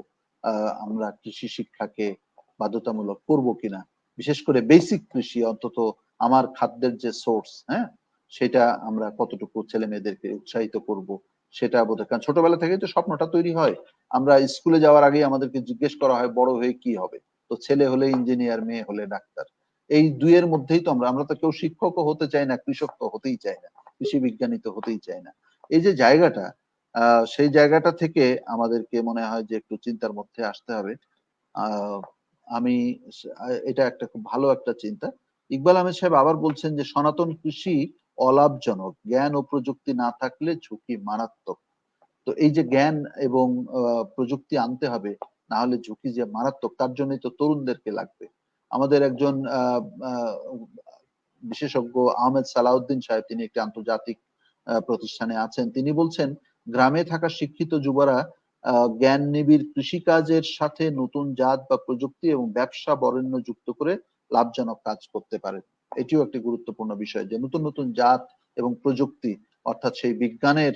আমরা কৃষি শিক্ষাকে বাধ্যতামূলক করব কিনা, বিশেষ করে বেসিক কৃষি, অন্তত আমার খাদ্যের যে সোর্স, হ্যাঁ, সেটা আমরা কতটুকু ছেলে মেয়েদেরকে উৎসাহিত করব সেটা বোধহয়। কারণ ছোটবেলা থেকেই তো স্বপ্নটা তৈরি হয়। আমরা স্কুলে যাওয়ার আগেই আমাদেরকে জিজ্ঞেস করা হয় বড় হয়ে কি হবে। তো ছেলে হলে ইঞ্জিনিয়ার, মেয়ে হলে ডাক্তার। এই দুইয়ের মধ্যেই তো আমরা তো কেউ শিক্ষকও হতে চাই না, কৃষক তো হতেই চাই না, কৃষি বিজ্ঞানী তো হতেই চাই না। এই যে জায়গাটা, সেই জায়গাটা থেকে আমাদেরকে মনে হয় যে একটু চিন্তার মধ্যে আসতে হবে। আহ আমি এটা একটা খুব ভালো একটা চিন্তা। ইকবাল আহমেদ সাহেব আবার বলছেন যে সনাতন কৃষি অলাভজনক, জ্ঞান ও প্রযুক্তি না থাকলে ঝুঁকি মারাত্মক। তো এই যে জ্ঞান এবং প্রযুক্তি আনতে হবে, না হলে ঝুঁকি যে মারাত্মক, তার জন্যই তো তরুণদেরকে লাগবে। আমাদের একজন বিশেষজ্ঞ আহমেদ সালাউদ্দিন সাহেব, তিনি একটি আন্তর্জাতিক প্রতিষ্ঠানে আছেন, তিনি বলছেন গ্রামে থাকা শিক্ষিত যুবরা জ্ঞান নিবিড় কৃষিকাজের সাথে নতুন জাত বা প্রযুক্তি এবং ব্যবসা বরেণ্য যুক্ত করে লাভজনক কাজ করতে পারে। এটিও একটি গুরুত্বপূর্ণ বিষয় যে নতুন নতুন জাত এবং প্রযুক্তি, অর্থাৎ সেই বিজ্ঞানের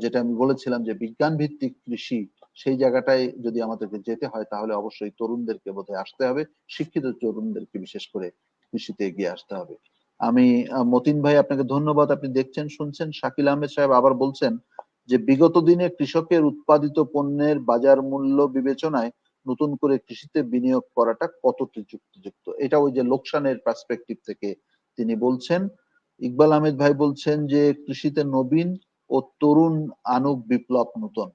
যেটা আমি বলেছিলাম যে বিজ্ঞান ভিত্তিক কৃষি, সেই জায়গাটায় যদি আমাদেরকে যেতে হয় তাহলে অবশ্যই তরুণদেরকে বোধহয় আসতে হবে, শিক্ষিত তরুণদেরকে বিশেষ করে কৃষিতে এগিয়ে আসতে হবে। আমি মতিন ভাই আপনাকে ধন্যবাদ, আপনি দেখছেন শুনছেন। শাকিল আহমেদ সাহেব আবার বলছেন যে বিগত দিনে কৃষকের উৎপাদিত পণ্যের বাজার মূল্য বিবেচনায় নতুন করে কৃষিতে বিনিয়োগ করাটা কতটা যুক্তিযুক্ত, এটা ওই যে লোকসানের পার্সপেক্টিভ থেকে তিনি বলছেন। ইকবাল আহমেদ ভাই বলছেন যে কৃষিতে নবীন ও তরুণ আনুক বিপ্লব নতুন।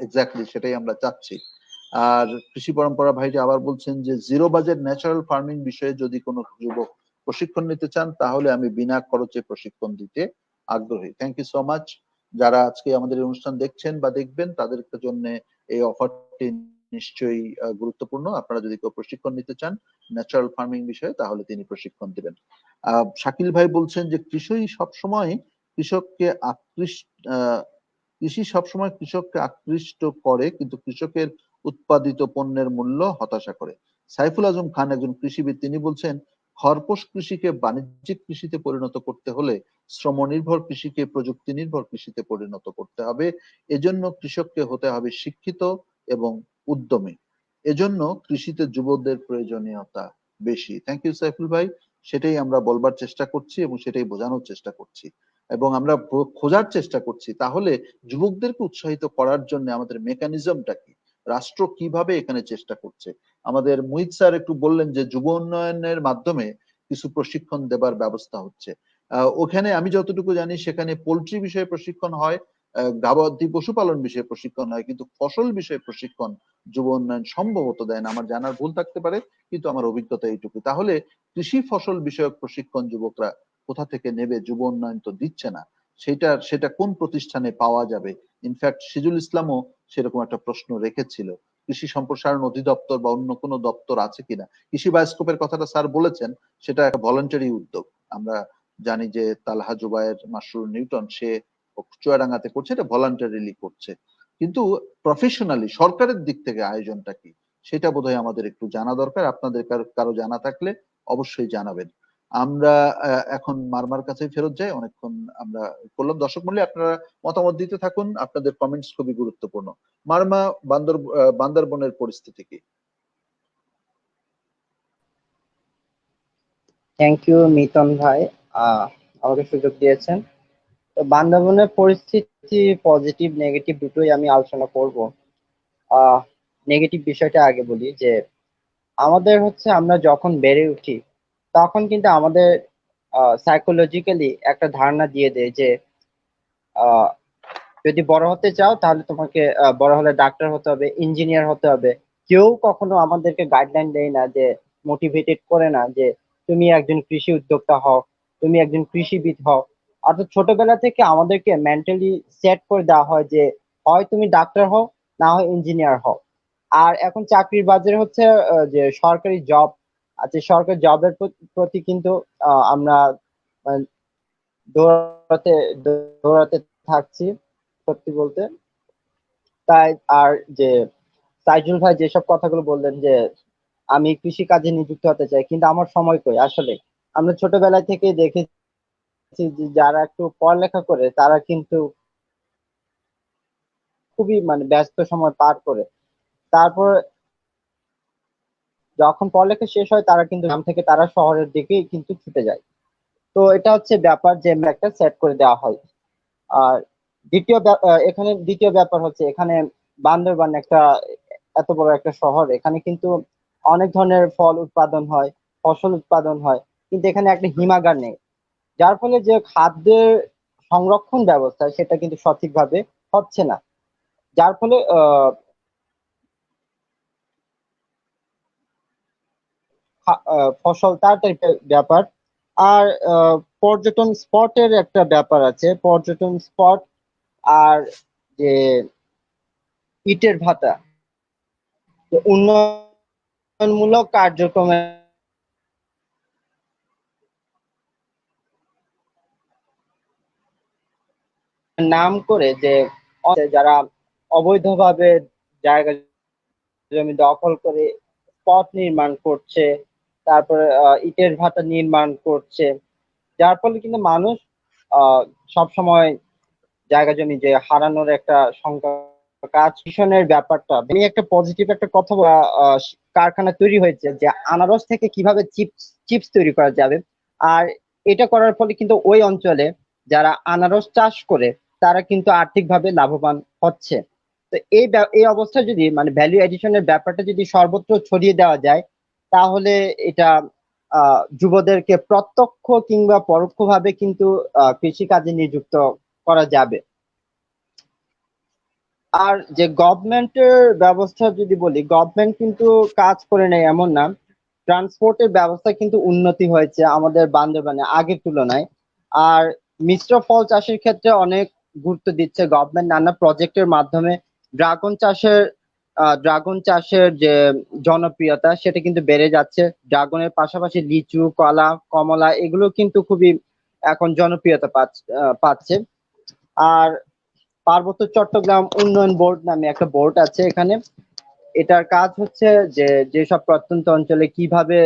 এক্স্যাক্টলি সেটাই আমরা চাচ্ছি। আর কৃষি পরম্পরা ভাইটি আবার বলছেন যে জিরো বাজেট ন্যাচারাল ফার্মিং বিষয়ে যদি কোনো যুবক প্রশিক্ষণ নিতে চান তাহলে আমি বিনা খরচে প্রশিক্ষণ দিতে আগ্রহী। Thank you so much. যারা আজকে আমাদের এই অনুষ্ঠান দেখছেন বা দেখবেন তাদের জন্য এই অফারটি নিশ্চয়ই গুরুত্বপূর্ণ। আপনারা যদি কেউ প্রশিক্ষণ নিতে চান ন্যাচারাল ফার্মিং বিষয়ে তাহলে তিনি প্রশিক্ষণ দিবেন। শাকিল ভাই বলছেন যে কৃষককে আকৃষ্ট কৃষি সবসময় কৃষককে আকৃষ্ট করে কিন্তু কৃষকের উৎপাদিত পণ্যের মূল্য হতাশা করে। সাইফুল আজম খান একজন কৃষিবিদ, তিনি বলছেন খরপোশ কৃষিকে বাণিজ্যিক কৃষিতে পরিণত করতে হলে শ্রম নির্ভর কৃষিকে প্রযুক্তি নির্ভর কৃষিতে পরিণত করতে হবে। এজন্য কৃষককে হতে হবে শিক্ষিত এবং উদ্যমী। এজন্য কৃষিতে যুবকদের প্রয়োজনীয়তা বেশি। থ্যাংক ইউ সাইফুল ভাই। সেটাই আমরা বলবার চেষ্টা করছি এবং সেটাই বোঝানোর চেষ্টা করছি এবং আমরা খোঁজার চেষ্টা করছি তাহলে যুবকদেরকে উৎসাহিত করার জন্য আমাদের মেকানিজমটা কি, রাষ্ট্র কিভাবে এখানে চেষ্টা করছে। আমাদের মুহিত স্যার একটু বললেন যে যুব উন্নয়নের মাধ্যমে কিছু প্রশিক্ষণ দেবার ব্যবস্থা হচ্ছে। ওখানে আমি যতটুকু জানি সেখানে পোল্ট্রি বিষয়ে প্রশিক্ষণ হয়, গবাদি পশুপালন বিষয়ে প্রশিক্ষণ হয়, কিন্তু ফসল বিষয়ে প্রশিক্ষণ যুব উন্নয়ন সম্ভবত দেয় না। আমার জানার ভুল থাকতে পারে, কিন্তু আমার অভিজ্ঞতা এইটুকু। তাহলে কৃষি ফসল বিষয়ক প্রশিক্ষণ যুবকরা কোথা থেকে নেবে? যুব উন্নয়ন তো দিচ্ছে না। সেটা কোন প্রতিষ্ঠানে পাওয়া যাবে? ইনফ্যাক্ট সিজুল ইসলামও সেরকম একটা প্রশ্ন রেখেছিল, কৃষি সম্প্রসারণ অধিদপ্তর বা অন্য কোনো দপ্তর আছে কিনা। কৃষি বায়োস্কোপের কথাটা স্যার বলেছেন, সেটা একটা ভলান্টারি উদ্যোগ। আমরা জানি যে তালহা জুবায়ের, মাসরুর নিউটন, সে চুয়াডাঙ্গাতে করছে, এটা ভলান্টারিলি করছে, কিন্তু প্রফেশনালি সরকারের দিক থেকে আয়োজনটা কি সেটা বোধহয় আমাদের একটু জানা দরকার। আপনাদের কারো জানা থাকলে অবশ্যই জানাবেন। আমরা এখন মারমার কাছে ফেরত যাই। অনেকক্ষণ আমরা করলাম। দর্শক মণ্ডলী, আপনারা মতামত দিতে থাকুন, আপনাদের কমেন্টস খুবই গুরুত্বপূর্ণ। মারমা, বান্দরবনের পরিস্থিতি কি? থ্যাংক ইউ মিতন ভাই, আমাকে সুযোগ দিয়েছেন। তো বান্দরবনের পরিস্থিতি পজিটিভ নেগেটিভ দুটোই আমি আলোচনা করব। নেগেটিভ বিষয়টা আগে বলি যে আমাদের হচ্ছে আমরা যখন বেড়ে উঠি তখন কিন্তু আমাদের সাইকোলজিক্যালি একটা ধারণা দিয়ে দেয় যে আহ, যদি বড় হতে চাও তাহলে তোমাকে বড় হলে ডাক্তার হতে হবে, ইঞ্জিনিয়ার হতে হবে। কেউ কখনো আমাদেরকে গাইডলাইন দেয় না, যে মোটিভেটেড করে না যে তুমি একজন কৃষি উদ্যোক্তা হও, তুমি একজন কৃষিবিদ হও। অর্থাৎ ছোটবেলা থেকে আমাদেরকে মেন্টালি সেট করে দেওয়া হয় যে হয় তুমি ডাক্তার হও, না হয় ইঞ্জিনিয়ার হও। আর এখন চাকরির বাজারে হচ্ছে যে সরকারি জব আছে, সরকারি জবের প্রতি কিন্তু আমরা আহ, দৌড়াতে দৌড়াতে থাকছি সত্যি বলতে। তাই আর যে সাইজুল ভাই যেসব কথাগুলো বললেন যে আমি কৃষি কাজে নিযুক্ত হতে চাই, কিন্তু আমার সময় কই আসলে। আমরা ছোটবেলা থেকে দেখেছি যে যারা একটু পড়ালেখা করে তারা কিন্তু খুবই মানে ব্যস্ত সময় পার করে, তারপর যখন পড়ালেখা শেষ হয় তারা কিন্তু গ্রাম থেকে তারা শহরের দিকেই কিন্তু ছুটে যায়। তো এটা হচ্ছে ব্যাপার যে একটা সেট করে দেওয়া হয়। আর এখানে দ্বিতীয় ব্যাপার হচ্ছে এখানে বান্দরবান একটা এত বড় একটা শহর, এখানে কিন্তু অনেক ধরনের ফল উৎপাদন হয়, ফসল উৎপাদন হয়, কিন্তু এখানে একটা হিমাগার নেই। যার ফলে যে খাদ্যের সংরক্ষণ ব্যবস্থা সেটা কিন্তু সঠিকভাবে হচ্ছে না। যার ফলে ফসল তাড়াতাড়ি ব্যাপার। আর পর্যটন স্পটের একটা ব্যাপার আছে, পর্যটন স্পট আর যে ইটের ভাটা, যে উন্নয়নমূলক কার্যক্রমের নাম করে যে যারা অবৈধভাবে জায়গা জমি দখল করে স্পট নির্মাণ করছে, তারপরে ইটের ভাটা নির্মাণ করছে, যার ফলে কিন্তু মানুষ সব সময় জায়গা জমি যে হারানোর একটা সংখ্যা কাজ ভীষণের ব্যাপারটা আমি একটা পজিটিভ একটা কথা কারখানা তৈরি হয়েছে যে আনারস থেকে কিভাবে চিপস চিপস তৈরি করা যাবে। আর এটা করার ফলে কিন্তু ওই অঞ্চলে যারা আনারস চাষ করে তারা কিন্তু আর্থিকভাবে লাভবান হচ্ছে। তো এই অবস্থা যদি মানে ভ্যালু এডিশনের ব্যাপারটা যদি সর্বত্র ছড়িয়ে দেওয়া যায়, তাহলে এটা যুবদেরকে প্রত্যক্ষ কিংবা পরোক্ষভাবে কিন্তু কৃষি কাজে নিযুক্ত করা যাবে। আর যে গভর্নমেন্টের ব্যবস্থা যদি বলি, গভর্নমেন্ট কিন্তু কাজ করে নেই এমন না। ট্রান্সপোর্টের ব্যবস্থা কিন্তু উন্নতি হয়েছে আমাদের বান্দরবানে আগের তুলনায়। আর মিশ্র ফল চাষের ক্ষেত্রে অনেক গুরুত্ব দিচ্ছে গভর্নমেন্ট নানা প্রজেক্টের মাধ্যমে। ড্রাগন চাষের ড্রাগন চাষের যে জনপ্রিয়তা সেটা কিন্তু বেড়ে যাচ্ছে। ড্রাগনের পাশাপাশি লিচু, কলা, কমলা এগুলো কিন্তু খুবই এখন জনপ্রিয়তা পাচ্ছে। আর পার্বত্য চট্টগ্রাম উন্নয়ন বোর্ড নামে একটা বোর্ড আছে এখানে। এটার কাজ হচ্ছে যে যেসব প্রত্যন্ত অঞ্চলে কিভাবে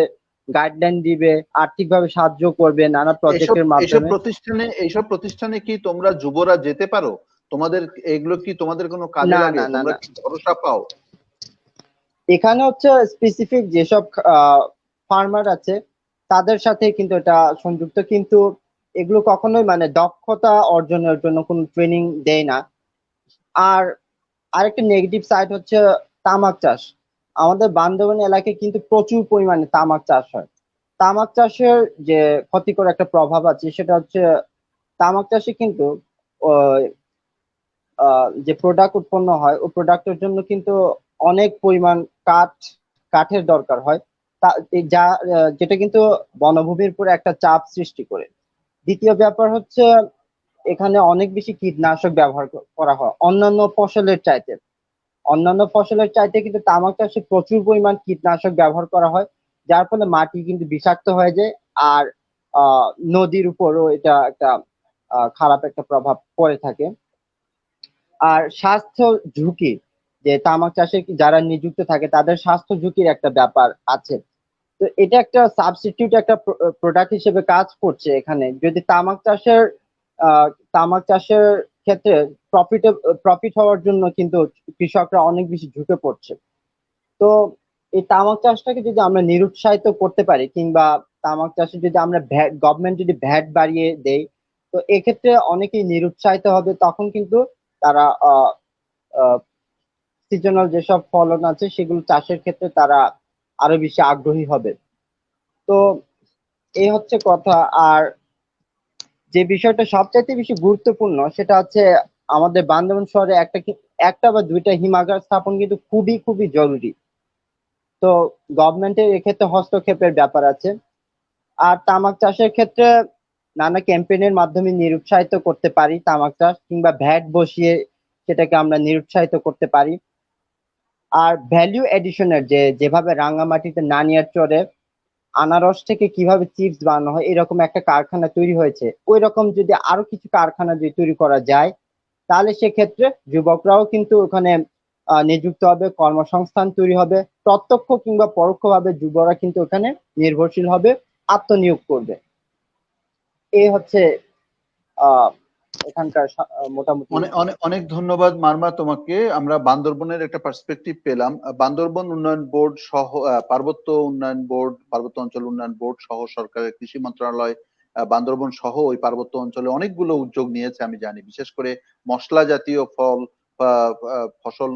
গাইডলাইন দিবে, আর্থিকভাবে সাহায্য করবে নানা এসব প্রজেক্টের এসব মাধ্যমে। প্রতিষ্ঠানে এইসব প্রতিষ্ঠানে কি তোমরা যুবরা যেতে পারো? তোমাদের এগুলো কি তোমাদের কোনো কাজে না লাগে? না না তোমরা না, কি ভরসা পাও? এখানে হচ্ছে স্পেসিফিক যেসব ফার্মার আছে তাদের সাথে কিন্তু এটা সংযুক্ত, কিন্তু এগুলো কখনোই মানে দক্ষতা অর্জনের জন্য কোনো ট্রেনিং দেয় না। আর আরেকটা নেগেটিভ সাইড হচ্ছে তামাক চাষ। আমাদের বান্দরবান এলাকায় কিন্তু প্রচুর পরিমাণে তামাক চাষ হয়। তামাক চাষের যে ক্ষতিকর একটা প্রভাব আছে সেটা হচ্ছে তামাক চাষে কিন্তু ওই, যে প্রোডাক্ট উৎপন্ন হয় ওই প্রোডাক্টের জন্য কিন্তু অনেক পরিমাণ কাঠ কাঠের দরকার হয়। যা যেটা কিন্তু বনভূমির উপর একটা চাপ সৃষ্টি করে। দ্বিতীয় ব্যাপার হচ্ছে এখানে অনেক বেশি কীটনাশক ব্যবহার করা হয় অন্যান্য ফসলের চাইতে কিন্তু তামাক চাষে প্রচুর পরিমাণ কীটনাশক ব্যবহার করা হয়, যার ফলে মাটি কিন্তু বিষাক্ত হয়ে যায়। আর নদীর উপরও এটা একটা খারাপ একটা প্রভাব পড়ে থাকে। আর স্বাস্থ্য ঝুঁকি, যে তামাক চাষে যারা নিযুক্ত থাকে তাদের স্বাস্থ্য ঝুঁকির একটা ব্যাপার আছে। তো এটা একটা সাবস্টিটিউট একটা প্রোডাক্ট হিসেবে কাজ করছে এখানে। যদি আহ, তামাক চাষের ক্ষেত্রে প্রফিট প্রফিট হওয়ার জন্য কিন্তু কৃষকরা অনেক বেশি ঝুঁকে পড়ছে। তো এই তামাক চাষটাকে যদি আমরা নিরুৎসাহিত করতে পারি, কিংবা তামাক চাষে যদি আমরা গভর্নমেন্ট যদি ভ্যাট বাড়িয়ে দেয়, তো এক্ষেত্রে অনেকেই নিরুৎসাহিত হবে। তখন কিন্তু তারা সিজনাল যেসব ফলন আছে সেগুলো চাষের ক্ষেত্রে তারা আরো বেশি আগ্রহী হবে। তো এই হচ্ছে কথা। আর যে বিষয়টা সবচাইতে বেশি গুরুত্বপূর্ণ সেটা হচ্ছে আমাদের বান্দরবান শহরে একটা বা দুইটা হিমাগার স্থাপন কিন্তু খুবই খুবই জরুরি। তো গভর্নমেন্টের এক্ষেত্রে হস্তক্ষেপের ব্যাপার আছে। আর তামাক চাষের ক্ষেত্রে নানা ক্যাম্পেইনের মাধ্যমে নিরুৎসাহিত করতে পারি তামাক চাষ, কিংবা ভ্যাট বসিয়ে সেটাকে আমরা নিরুৎসাহিত করতে পারি। আর ভ্যালু এডিশনের যেভাবে রাঙ্গামাটিতে নানিয়ার চরে আনারস থেকে কিভাবে চিপস বানানো হয় এরকম একটা কারখানা তৈরি হয়েছে, ওই রকম যদি আরো কিছু কারখানা যদি তৈরি করা যায়, তাহলে সেক্ষেত্রে যুবকরাও কিন্তু ওখানে নিযুক্ত হবে, কর্মসংস্থান তৈরি হবে, প্রত্যক্ষ কিংবা পরোক্ষভাবে যুবরা কিন্তু ওখানে নির্ভরশীল হবে, আত্মনিয়োগ করবে। এই হচ্ছে আহ এখানকার মোটামুটি। অনেক অনেক অনেক ধন্যবাদ মারমা তোমাকে। আমরা বান্দরবনের একটা পার্সপেক্টিভ পেলাম। বান্দরবন উন্নয়ন বোর্ড সহ পার্বত্য উন্নয়ন বোর্ড, পার্বত্য অঞ্চল উন্নয়ন বোর্ড সহ সরকারের কৃষি মন্ত্রণালয় বান্দরবন সহ ওই পার্বত্য অঞ্চলে অনেকগুলো উদ্যোগ নিয়েছে আমি জানি। বিশেষ করে মশলা জাতীয় ফল বা ফসল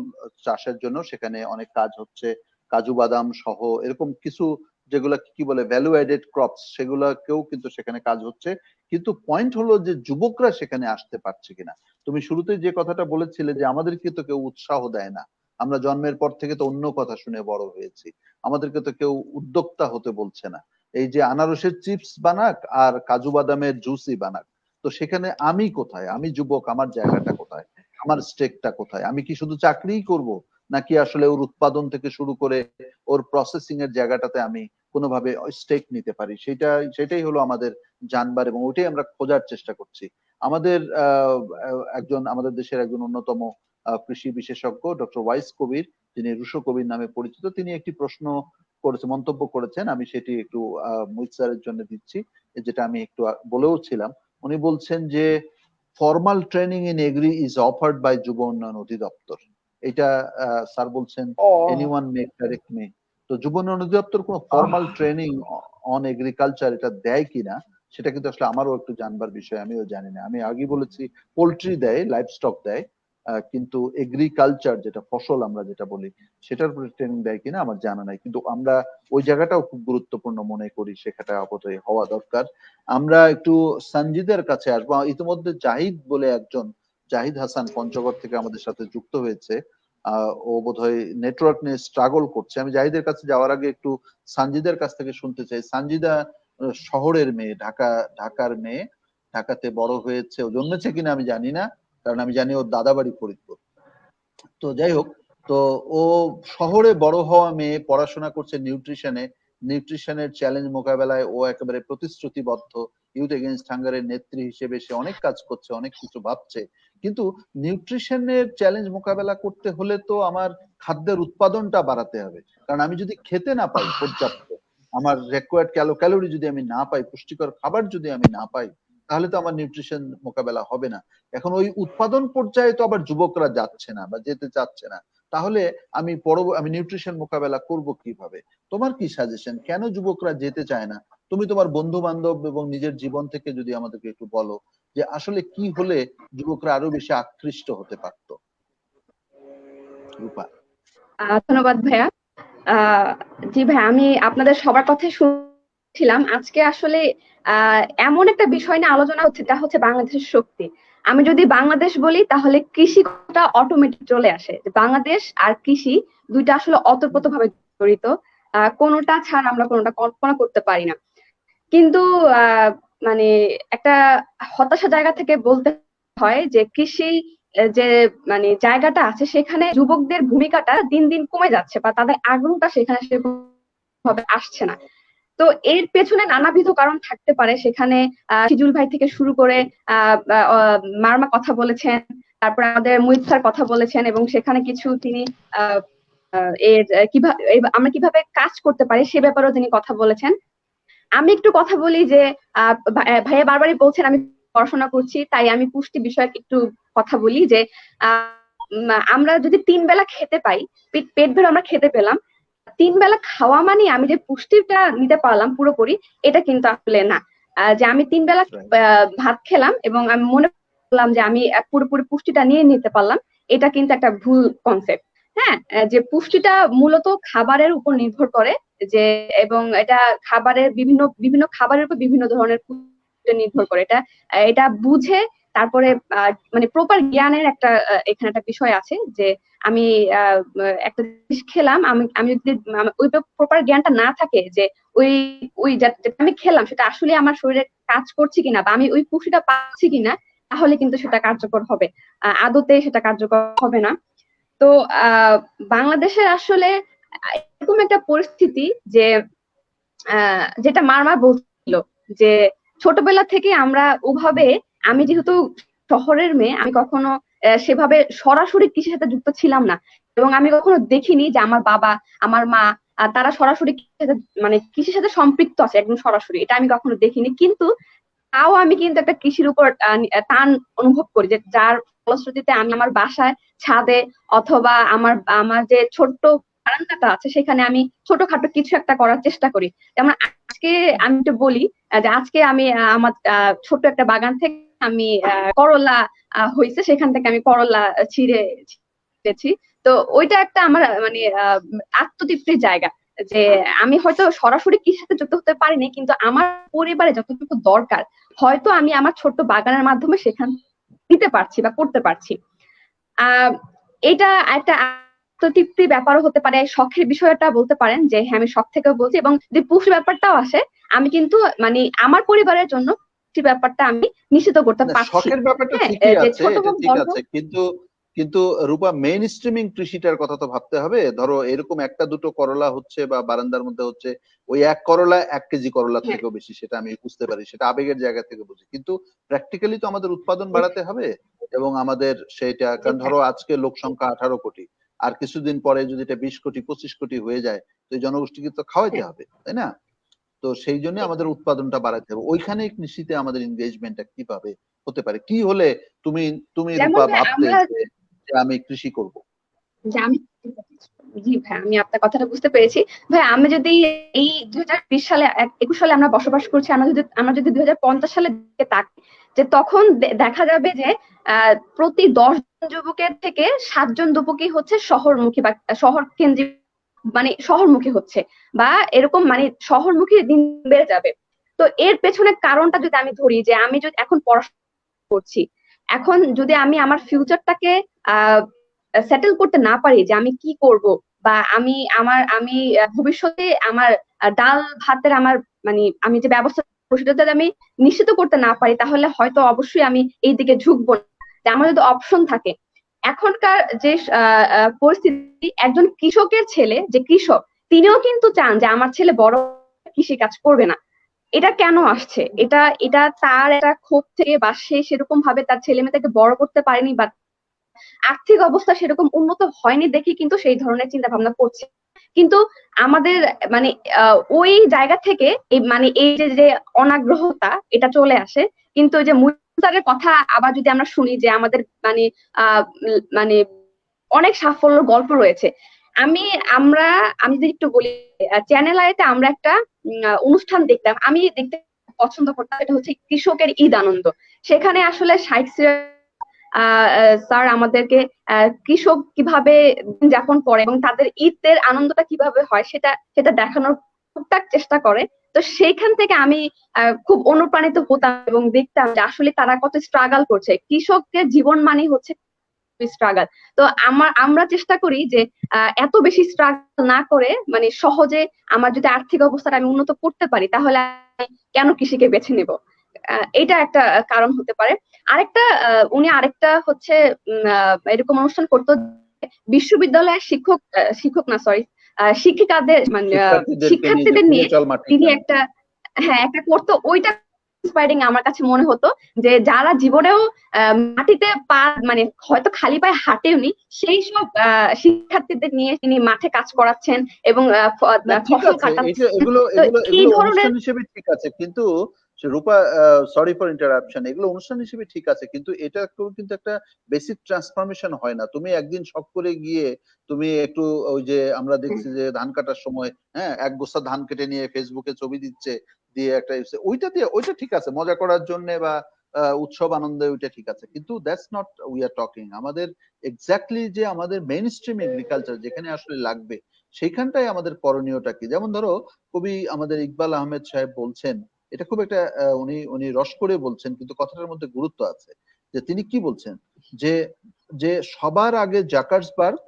চাষের জন্য সেখানে অনেক কাজ হচ্ছে। কাজু বাদাম সহ এরকম কিছু যেগুলা কি বলে ভ্যালু এডেড ক্রপস, সেগুলাকেও কিন্তু সেখানে কাজ হচ্ছে। কিন্তু পয়েন্ট হলো যে যুবকরা সেখানে আসতে পারছে কিনা। তুমি শুরুতে যে কথাটা বলেছিলে যে আমাদেরকে তো কেউ উৎসাহ দেয় না, আমরা জন্মের পর থেকে তো অন্য কথা শুনে বড় হয়েছি, আমাদেরকে তো কেউ উদ্যোক্তা হতে বলছে না। এই যে আনারসের চিপস বানাক আর কাজু বাদামের জুসই বানাক, তো সেখানে আমি কোথায়? আমি যুবক, আমার জায়গাটা কোথায়? আমার স্টেকটা কোথায়? আমি কি শুধু চাকরিই করব, নাকি আসলে ওর উৎপাদন থেকে শুরু করে ওর প্রসেসিং এর জায়গাটাতে আমি কোনোভাবে স্টেক নিতে পারি? সেটাই হলো আমাদের জানবার, এবং ওইটাই আমরা খোঁজার চেষ্টা করছি। আমাদের আমাদের দেশের একজন অন্যতম কৃষি বিশেষজ্ঞ ডক্টর ওয়াইস কবির, যিনি রুশো কবির নামে পরিচিত, তিনি একটি প্রশ্ন মন্তব্য করেছেন। আমি সেটি একটু মুহিত স্যারের জন্য দিচ্ছি, যেটা আমি একটু বলেও ছিলাম। উনি বলছেন যে formal training in agri is offered by যুব উন্নয়ন অধিদপ্তর। এটা স্যার বলছেন ও এনিওয়ান মে কারেক্ট মি। তো যুব উন্নয়ন অধিদপ্তর কোনো ফর্মাল ট্রেনিং অন এগ্রিকালচার এটা দেয় কিনা, সেটা কিন্তু আসলে আমারও একটু জানবার বিষয়, আমিও জানি না। আমি আগেই বলেছি পোল্ট্রি দেয়, লাইভ স্টক দেয়, কিন্তু এগ্রিকালচার যেটা ফসল আমরা যেটা বলি সেটার উপরে ট্রেনিং দেয় কিনা আমার জানা নাই। কিন্তু আমরা ওই জায়গাটাও খুব গুরুত্বপূর্ণ মনে করি, সেখানে অবশ্যই হওয়া দরকার। আমরা একটু সঞ্জিদের কাছে আসবো। ইতিমধ্যে জাহিদ বলে একজন, জাহিদ হাসান পঞ্চগড় থেকে আমাদের সাথে যুক্ত হয়েছে। ও বোধহয় নেটওয়ার্ক নিয়ে স্ট্রাগল করছে। আমি জাহিদের কাছে যাওয়ার আগে একটু সানজিদের কাছ থেকে শুনতে চাই। সানজিদা শহরের মেয়ে, ঢাকার মেয়ে, ঢাকাতে বড় হয়েছে। ও জন্মেছে কিনা আমি জানি না, কারণ আমি জানি ওর দাদা বাড়ি ফরিদপুর। তো যাই হোক, তো ও শহরে বড় হওয়া মেয়ে, পড়াশোনা করছে নিউট্রিশনের চ্যালেঞ্জ মোকাবেলায় ও একেবারে প্রতিশ্রুতিবদ্ধ। ইউথ এগেইনস্ট হাঙ্গারের নেত্রী হিসেবে সে অনেক কাজ করছে, অনেক কিছু ভাবছে। কিন্তু নিউট্রিশনের চ্যালেঞ্জ মোকাবেলা করতে হলে তো আমার খাদ্যের উৎপাদনটা বাড়াতে হবে। কারণ আমি যদি খেতে না পাই পর্যাপ্ত, আমার রেকোয়ার্ড ক্যালোরি যদি আমি না পাই, পুষ্টিকর খাবার যদি আমি না পাই, তাহলে তো আমার নিউট্রিশন মোকাবেলা হবে না। এখন ওই উৎপাদন পর্যায়ে তো আবার যুবকরা যাচ্ছে না বা যেতে চাচ্ছে না, তাহলে আমি নিউট্রিশন মোকাবেলা করব কিভাবে? তোমার কি সাজেশন, কেন যুবকরা যেতে চায় না? তুমি তোমার বন্ধু বান্ধব এবং নিজের জীবন থেকে যদি আমাদেরকে একটু বলো যে আসলে কি হলে যুবকরা আরো বেশি আকৃষ্ট হতে পারতো। রূপা। ধন্যবাদ ভাইয়া। জি ভাই, আমি আপনাদের সবার কথাই শুনছিলাম। আজকে আসলে এমন একটা বিষয় নিয়ে আলোচনা হচ্ছে, যা হচ্ছে বাংলাদেশের শক্তি। আমি যদি বাংলাদেশ বলি তাহলে কৃষিটা অটোমেটিক চলে আসে। বাংলাদেশ আর কৃষি দুইটা আসলে ওতপ্রোতভাবে জড়িত। কোনোটা ছাড়া আমরা কোনোটা কল্পনা করতে পারি না। কিন্তু মানে একটা হতাশা জায়গা থেকে বলতে হয় যে কৃষি যে মানে জায়গাটা আছে, সেখানে যুবকদের ভূমিকাটা দিন দিন কমে যাচ্ছে, বা তাদের আগ্রহটা সেখানে সেরকম ভাবে আসছে না। তো এর পেছনে নানাবিধ কারণ থাকতে পারে। সেখানে সিজুল ভাই থেকে শুরু করে মারমা কথা বলেছেন, তারপরে আমাদের মুহিত স্যার কথা বলেছেন, এবং সেখানে কিছু তিনি এর কিভাবে আমরা কিভাবে কাজ করতে পারি সে ব্যাপারেও তিনি কথা বলেছেন। আমি একটু কথা বলি যে ভাইয়া বারবারই বলছেন আমি পড়াশোনা করছি, তাই আমি পুষ্টি বিষয়ক একটু কথা বলি যে আমরা যদি 3 বেলা খেতে পাই, পেট ভরে আমরা খেতে পেলাম, তিন বেলা খাওয়া মানে আমি যে পুষ্টিটা নিতে পারলাম পুরোপুরি, এটা কিন্তু আসলে না। যে আমি তিন বেলা ভাত খেলাম এবং আমি মনে করলাম যে আমি পুরোপুরি পুষ্টিটা নিয়ে নিতে পারলাম, এটা কিন্তু একটা ভুল কনসেপ্ট। হ্যাঁ, যে পুষ্টিটা মূলত খাবারের উপর নির্ভর করে, যে এবং এটা খাবারের বিভিন্ন বিভিন্ন খাবারের উপর বিভিন্ন ধরনের পুষ্টি নির্ভর করে। এটা এটা বুঝে তারপরে মানে প্রপার জ্ঞানের একটা এখানে একটা বিষয় আছে, যে আমি একটা জিনিস খেলাম, আমি আমি যদি ওই প্রপার জ্ঞানটা না থাকে যে ওই ওই যেটা আমি খেলাম সেটা আসলে আমার শরীরে কাজ করছে কিনা বা আমি ওই পুষ্টিটা পাচ্ছি কিনা, তাহলে কিন্তু সেটা কার্যকর হবে। আদতে সেটা কার্যকর হবে না। তো বাংলাদেশের আসলে এরকম একটা পরিস্থিতি যে যেটা মারমা বলছিল যে ছোটবেলা থেকে আমরা ওভাবে, আমি যেহেতু শহরের মেয়ে, আমি কখনো সেভাবে সরাসরি কৃষির সাথে যুক্ত ছিলাম না, এবং আমি কখনো দেখিনি যে আমার বাবা আমার মা তারা সরাসরি মানে কৃষির সাথে সম্পৃক্ত আছে একদম সরাসরি, এটা আমি কখনো দেখিনি। কিন্তু তাও আমি কিন্তু একটা কৃষির উপর টান অনুভব করি, যে যার ফলশ্রুতিতে আমি আমার বাসায় ছাদে অথবা আমার আমার যে ছোট্ট বারান্দাটা আছে সেখানে আমি ছোটখাটো কিছু একটা করার চেষ্টা করি। যেমন আজকে আমি একটু বলি যে আজকে আমি আমার ছোট একটা বাগান থেকে আমি করলা হয়েছে, সেখান থেকে আমি করলা ছিঁড়েছি। তো ওইটা একটা আমার মানে আত্মতৃপ্তির জায়গা, যে আমি হয়তো সরাসরি কৃষির সাথে যুক্ত হতে পারিনি, কিন্তু আমার পরিবারে যতটুকু দরকার হয়তো আমি আমার ছোট্ট বাগানের মাধ্যমে সেখান দিতে পারছি বা করতে পারছি। এটা একটা আত্মতৃপ্তি ব্যাপারও হতে পারে, শখের বিষয়টা বলতে পারেন যে হ্যাঁ আমি শখ থেকেও বলছি, এবং যে পুষ্টি ব্যাপারটাও আসে, আমি কিন্তু মানে আমার পরিবারের জন্য পুষ্টি ব্যাপারটা আমি নিশ্চিত করতে পারছি। শখের ব্যাপারটা ঠিকই আছে, এটা ঠিক আছে, কিন্তু কিন্তু রূপা মেইন স্ট্রিমিং কৃষিটার কথা তো ভাবতে হবে। ধরো এরকম একটা দুটো করলা হচ্ছে বা বারান্দার মধ্যে হচ্ছে, ওই এক করলা 1 কেজি করলার থেকেও বেশি, সেটা আমি বুঝতে পারি, সেটা আবেগের জায়গা থেকে বুঝি, কিন্তু প্র্যাকটিক্যালি তো আমাদের উৎপাদন বাড়াতে হবে এবং আমাদের সেইটা, কারণ ধরো আজকে লোক সংখ্যা 18 কোটি, আর কিছুদিন পরে যদি এটা 20 কোটি 25 কোটি হয়ে যায়, তো এই জনগোষ্ঠীকে তো খাওয়াইতে হবে, তাই না? তো সেই জন্য আমাদের উৎপাদনটা বাড়াতে হবে। ওইখানে কৃষিতে আমাদের এনগেজমেন্টটা কিভাবে হতে পারে, কি হলে তুমি তুমি রূপা ভাবতে যে আমি কৃষি করব? জি ভাই, আমি আপনার কথাটা বুঝতে পেরেছি। ভাই আমি যদি এই 2020 সালে 21 সালে আমরা বসবাস করছি, আমরা যদি 2050 সালের দিকে তাকাই, যে তখন দেখা যাবে যে প্রতি 10 জন যুবকের থেকে 7 জন যুবকই হচ্ছে শহরমুখী বা শহর কেন্দ্রিক, মানে শহরমুখী হচ্ছে, বা এরকম মানে শহরমুখী দিন বেড়ে যাবে। তো এর পেছনে কারণটা যদি আমি ধরি, যে আমি যদি এখন পড়াশোনা করছি, এখন যদি আমি আমার ফিউচারটাকে সেটেল করতে না পারি যে আমি কি করব, বা আমি ভবিষ্যতে আমার ডাল ভাতের আমার মানে আমি যে ব্যবস্থা সেটা যদি আমি নিশ্চিত করতে না পারি, তাহলে হয়তো অবশ্যই আমি এই দিকে ঝুঁকবো না। আমার যদি অপশন থাকে, এখনকার যে পরিস্থিতি, একজন কৃষকের ছেলে যে কৃষক, তিনিও কিন্তু চান যে আমার ছেলে বড় কৃষি কাজ করবে না। এটা কেন আসছে? এটা এটা তার একটা ক্ষোভ থেকে, বা সে সেরকম ভাবে তার ছেলে মেয়েটাকে বড় করতে পারেনি, বা আর্থিক অবস্থা সেরকম উন্নত হয়নি দেখে কিন্তু সেই ধরনের চিন্তা ভাবনা করছে। কিন্তু আমাদের মানে ওই জায়গা থেকে মানে এই যে অনাগ্রহতা এটা চলে আসে। কিন্তু ওই যে মুস্তাকের কথা আবার যদি আমরা শুনি, যে আমাদের মানে মানে অনেক সাফল্য গল্প রয়েছে। আমি যদি একটু বলি, চ্যানেল আইতে আমরা একটা অনুষ্ঠান দেখতাম, আমি দেখতে পছন্দ করতাম, এটা হচ্ছে কৃষকের ঈদ আনন্দ। সেখানে আসলে শাইখ স্যার আমাদেরকে কৃষক কিভাবে যাপন করে এবং তাদের ঈদের আনন্দটা কিভাবে হয় সেটা দেখানোর টুকটাক চেষ্টা করে। তো সেইখান থেকে আমি খুব অনুপ্রাণিত হতাম এবং দেখতাম যে আসলে তারা কত স্ট্রাগল করছে। কৃষকের জীবন মানে হচ্ছে স্ট্রাগল। তো আমরা চেষ্টা করি যে এত বেশি স্ট্রাগল না করে, মানে সহজে আমার যদি আর্থিক অবস্থাটা আমি উন্নত করতে পারি, তাহলে আমি কেন কৃষিকে বেছে নেব? এটা একটা কারণ হতে পারে। আরেকটা আরেকটা হচ্ছে এরকম অনুষ্ঠান করতো, বিশ্ববিদ্যালয়ের শিক্ষক না সরি শিক্ষিকাদের মানে শিক্ষার্থীদের নিয়ে তিনি একটা একটা করতো। ওইটা ইন্সপায়ারিং আমার কাছে মনে হতো, যে যারা জীবনেও মাটিতে পা মানে হয়তো খালি পায়ে হাঁটেওনি, সেই সব শিক্ষার্থীদের নিয়ে তিনি মাঠে কাজ করাচ্ছেন এবং ফসল কাটাচ্ছেন। এগুলো অনুষ্ঠান হিসেবে ঠিক আছে, কিন্তু রূপা, সরি ফর ইন্টারাপশন, এগুলো অনুষ্ঠান হিসেবে ঠিক আছে, কিন্তু এটা কিন্তু একটা বেসিক ট্রান্সফরমেশন হয় না। তুমি একদিন শখ করে গিয়ে তুমি একটু ওই যে আমরা দেখছি যে ধান কাটার সময় হ্যাঁ এক গোছা ধান কেটে নিয়ে ফেসবুকে ছবি দিচ্ছে, দিয়ে একটা ওইটা দিয়ে ওইটা ঠিক আছে মজা করার জন্য বা উৎসব আনন্দে, ওইটা ঠিক আছে, কিন্তু that's not we are talking. আমাদের এক্স্যাক্টলি যে আমাদের মেইন স্ট্রিম এগ্রিকালচার যেখানে আসলে লাগবে সেইখানটাই আমাদের করণীয়টা কি। যেমন ধরো কবি আমাদের ইকবাল আহমেদ সাহেব বলছেন, এটা খুব একটা উনি উনি রস করে বলছেন, কিন্তু কথাটার মধ্যে গুরুত্ব আছে। যে তিনি কি বলছেন, যে যে সবার আগে জাকার্সবার্গ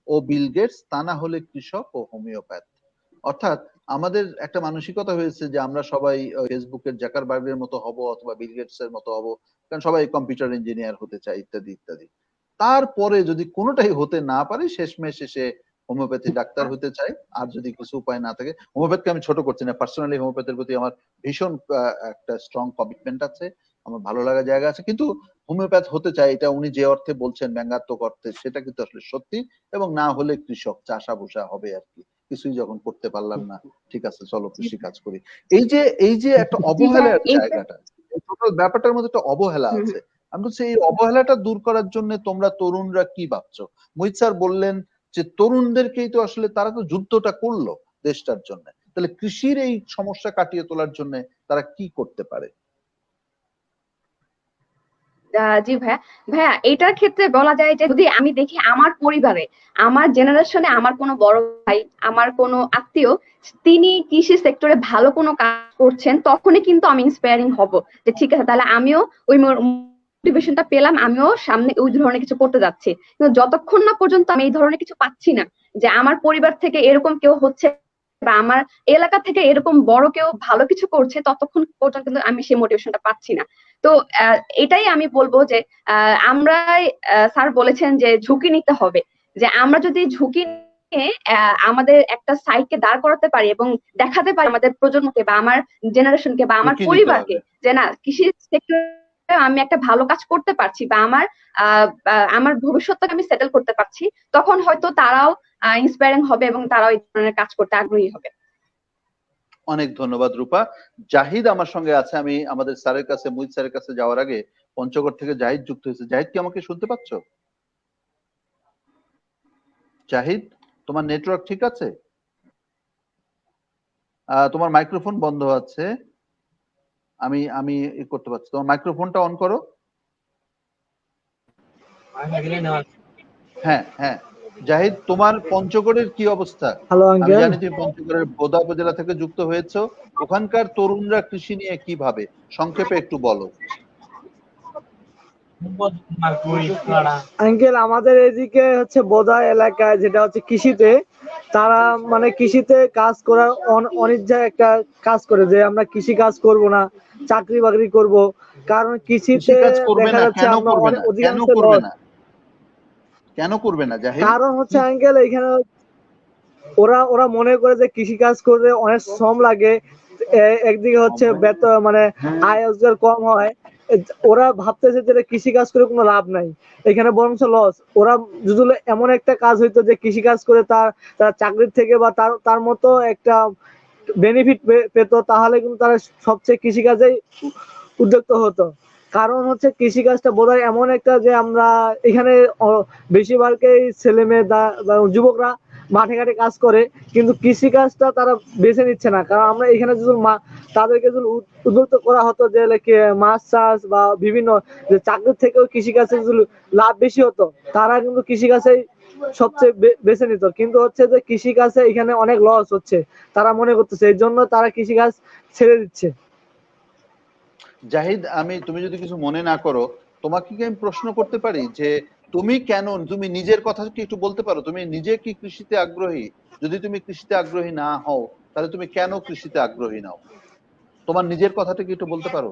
ও বিল গেটস, তা না হলে কৃষক ও হোমিওপ্যাথ। অর্থাৎ আমাদের একটা মানসিকতা হয়েছে যে আমরা সবাই ফেসবুকের জাকারবার্গের মতো হব অথবা বিল গেটস এর মতো হব, কারণ সবাই কম্পিউটার ইঞ্জিনিয়ার হতে চায় ইত্যাদি ইত্যাদি। তারপরে যদি কোনোটাই হতে না পারে শেষমেশ শেষে হোমিওপ্যাথি ডাক্তার হতে চায়, আর যদি কিছু উপায় না থাকে। হোমিওপ্যাথকে আমি ছোট করছি না, পার্সোনালি হোমিওপ্যাথির প্রতি আমার ভীষণ একটা স্ট্রং কমিটমেন্ট আছে, আমার ভালো লাগার জায়গা আছে, কিন্তু হোমিওপ্যাথ হতে চায় এটা উনি যে অর্থে বলছেন ব্যঙ্গাত্মক অর্থে, সেটা কিন্তু আসলে সত্যি। এবং না হলে কৃষক, চাষা ভুষা হবে আর কি, কিছুই যখন করতে পারলাম না, ঠিক আছে চলো কৃষি কাজ করি। এই যে একটা অবহেলার জায়গাটা, টোটাল ব্যাপারটার মধ্যে একটা অবহেলা আছে। আমি বলছি এই অবহেলাটা দূর করার জন্য তোমরা তরুণরা কি ভাবছো? মোহিত স্যার বললেন যে তরুণদেরকেই তো আসলে, তারা তো যুদ্ধটা করলো দেশটার জন্য, তাহলে কৃষির এই সমস্যা কাটিয়ে তোলার জন্য তারা কি করতে পারে? জি ভাইয়া, ভাইয়া এটার ক্ষেত্রে বলা যায় যে যদি আমি দেখি আমার পরিবারে, আমার জেনারেশনে আমার কোনো বড় ভাই, আমার কোনো আত্মীয় তিনি কৃষি সেক্টরে ভালো কোনো কাজ করছেন, তখনই কিন্তু আমি ইন্সপায়ারিং হব যে ঠিক আছে তাহলে আমিও ওই মোটিভেশনটা পেলাম, আমিও সামনে ওই ধরনের কিছু করতে যাচ্ছি। কিন্তু যতক্ষণ না পর্যন্ত আমি এই ধরনের কিছু পাচ্ছি না, যে আমার পরিবার থেকে এরকম কেউ হচ্ছে বা আমার এলাকা থেকে এরকম বড় কেউ ভালো কিছু করছে, ততক্ষণ পর্যন্ত কিন্তু আমি সেই মোটিভেশনটা পাচ্ছি না। তো এটাই আমি বলবো যে আমরা, স্যার বলেছেন যে ঝুঁকি নিতে হবে, যে আমরা যদি ঝুঁকি নিয়ে আমাদের একটা সাইটকে দাঁড় করাতে পারি এবং দেখাতে পারি আমাদের প্রজন্মকে বা আমার জেনারেশনকে বা আমার ঝুঁকি নিতে পরিবারকে হবে। যে না, কৃষি সেক্টরে আমি একটা ভালো কাজ করতে পারছি বা আমার ভবিষ্যৎটাকে আমি সেটেল করতে পারছি, তখন হয়তো তারাও ইন্সপায়ারিং হবে এবং তারাও এই ধরনের কাজ করতে আগ্রহী হবে। অনেক ধন্যবাদ রূপা। জাহিদ আমার সঙ্গে আছে। আমি আমাদের স্যারের কাছে, মোহিত স্যারের কাছে যাওয়ার আগে পঞ্চগড় থেকে জাহিদ যুক্ত হয়েছে। জাহিদ কি আমাকে শুনতে পাচ্ছ? জাহিদ, তোমার নেটওয়ার্ক ঠিক আছে? তোমার মাইক্রোফোন বন্ধ আছে, আমি আমি করতে পারছি, তোমার মাইক্রোফোনটা অন করো। হ্যাঁ হ্যাঁ, জাহিদ তোমার পঞ্চগড়ের কি অবস্থা? হ্যালো আমি আঙ্কেল। জানি তুমি পঞ্চগড়ের বোদা উপজেলা থেকে যুক্ত হয়েছো। ওখানকার তরুণরা কৃষি নিয়ে কি ভাবে, সংক্ষেপে একটু বলো। আঙ্কেল আমাদের এদিকে হচ্ছে বোদা এলাকায় যেটা হচ্ছে কৃষিতে, তারা মানে কৃষিতে কাজ করার অনিচ্ছায় একটা কাজ করে যে আমরা কৃষি কাজ করব না, চাকরি বাকরি করব। কারণ কৃষি কৃষিতে কাজ করবে দেখা না, যাচ্ছে কেন আমরা করবে না, কেন অধিকাংশ করবে লস। না, কেন করবে না জাহিদ? কারণ হচ্ছে আঙ্কেল এখানে ওরা ওরা মনে করে যে কৃষি কাজ করলে অনেক শ্রম লাগে, একদিকে হচ্ছে বেতন মানে আয় রোজগার কম হয়। ওরা ভাবতেছে যে কৃষি কাজ করে কোনো লাভ নাই, এখানে বরঞ্চ লস। ওরা যদি এমন একটা কাজ হইতো যে কৃষি কাজ করে তার চাকরির থেকে বা তার তার মতো একটা বেনিফিট পেতো, তাহলে কিন্তু তারা সবচেয়ে কৃষি কাজেই উদ্যুক্ত হতো। কারণ হচ্ছে কৃষি কাজটা বোধহয় এমন একটা যে আমরা এখানে বেশিরভাগই ছেলে মেয়ে বা যুবকরা মাঠে ঘাটে কাজ করে, কিন্তু কৃষি কাজটা তারা বেছে নিচ্ছে না। কারণ আমরা এখানে যদি তাদেরকে যদি উদ্বুদ্ধ করা হতো যে মাছ চাষ বা বিভিন্ন যে চাকরির থেকেও কৃষি কাজে যদি লাভ বেশি হতো, তারা কিন্তু কৃষি কাজেই সবচেয়ে বেছে নিত। কিন্তু হচ্ছে যে কৃষি কাজে এখানে অনেক লস হচ্ছে, তারা মনে করতেছে, এই জন্য তারা কৃষি কাজ ছেড়ে দিচ্ছে। জাহিদ, তুমি যদি কিছু মনে না করো, তোমাকে কি আমি প্রশ্ন করতে পারি যে তুমি কেন, তুমি নিজের কথা কি একটু বলতে পারো? তুমি নিজে কি কৃষিতে আগ্রহী? যদি তুমি কৃষিতে আগ্রহী না হও, তাহলে তুমি কেন কৃষিতে আগ্রহী নাও? তোমার নিজের কথাটা কি একটু বলতে পারো?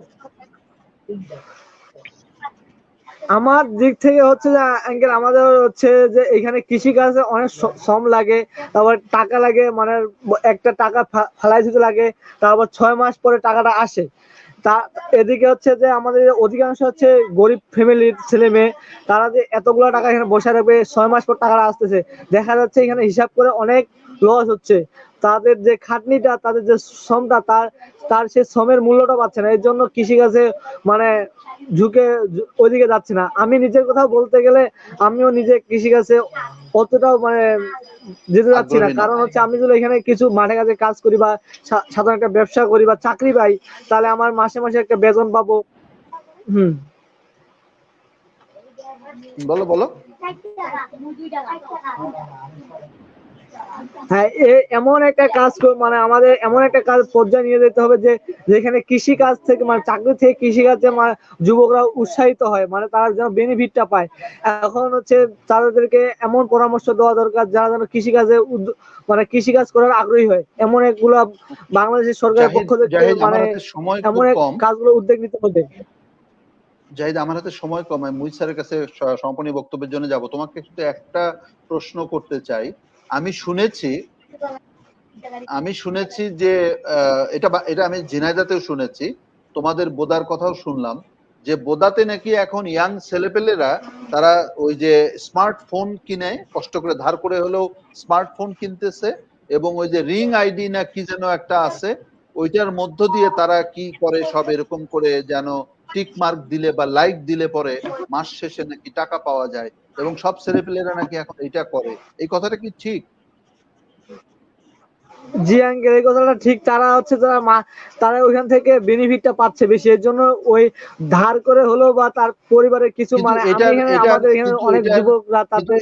আমার দিক থেকে হচ্ছে যে আঙ্কেল, আমাদের হচ্ছে যে এখানে কৃষি কাজে অনেক শ্রম লাগে, তারপর টাকা লাগে, মানে একটা টাকা ফেলাই দিতে লাগে, তারপর 6 মাস পরে টাকাটা আসে। তা এদিকে হচ্ছে যে আমাদের অধিকাংশ হচ্ছে গরিব ফ্যামিলির ছেলে মেয়ে, তারা যে এতগুলো টাকা এখানে বসে রাখবে, 6 মাস পর টাকাটা আসতেছে, দেখা যাচ্ছে এখানে হিসাব করে অনেক লস হচ্ছে। তাদের যে খাটনিটা, তাদের যে শ্রমটা, তার সেই শ্রমের মূল্যটা পাচ্ছে না। এর জন্য কৃষিকাজে মানে ঝুঁকে ওইদিকে যাচ্ছে না। আমি নিজের কথা বলতে গেলে আমিও নিজে কৃষিকাজে অতটাও মানে যেতে যাচ্ছি না। আগ্রহী না। কারণ হচ্ছে আমি যদি এখানে কিছু মাঠে কাজে কাজ করি বা সাধারণ একটা ব্যবসা করি বা চাকরি পাই, তাহলে আমার মাসে মাসে একটা বেতন পাবো। বলো বলো। হ্যাঁ, এমন একটা কাজ মানে আমাদের এমন একটা কাজ পর্যায়ে নিয়ে যেতে হবে যে যেখানে কৃষি কাজ থেকে মানে চাকরি থেকে কৃষি কাজে যুবকরা উৎসাহিত হয়, মানে তারা যেন বেনিফিটটা পায়। এখন হচ্ছে তাদেরকে এমন পরামর্শ দেওয়া দরকার যারা যেন কৃষিকাজে মানে কৃষিকাজ করার আগ্রহী হয়। এমন একগুলা বাংলাদেশের সরকারের পক্ষ থেকে জাহিদ, মানে আমার হাতে সময় এমন খুব এক কম। কাজগুলো উদ্যোগ নিতে হবে। জাহিদ, আমার হাতে সময় কম, আমি মুহিত স্যারের কাছে সমাপনী বক্তব্যের জন্য যাব। তোমাকে শুধু একটা প্রশ্ন করতে চাই। আমি শুনেছি যে এটা আমি ঝিনাইদহেও শুনেছি, তোমাদের বোদার কথাও শুনলাম, যে বোদাতে নাকি এখন ইয়াং ছেলেপেলেরা তারা ওই যে স্মার্টফোন কিনে, কষ্ট করে ধার করে হলেও স্মার্টফোন কিনতেছে, এবং ওই যে রিং আইডি না কি যেন একটা আছে, ওইটার মধ্য দিয়ে তারা কি করে সব এরকম করে যেন টিক মার্ক দিলে বা লাইক দিলে পরে মাস শেষে নাকি টাকা পাওয়া যায়, এবং সব ছেলেপেলেরা নাকি এখন এটা করে। এই কথাটা কি ঠিক? জি আঙ্কেল, এই কথাটা ঠিক। তারা হচ্ছে তারা ওইখান থেকে বেনিফিটটা পাচ্ছে বেশি, এর জন্য ওই ধার করে হলেও বা তার পরিবারের কিছু কিন্তু মানে আমি এটার এখানে এটার আমাদের এখানে কিন্তু অনেক এটার যুবকরা কিন্তু তাদের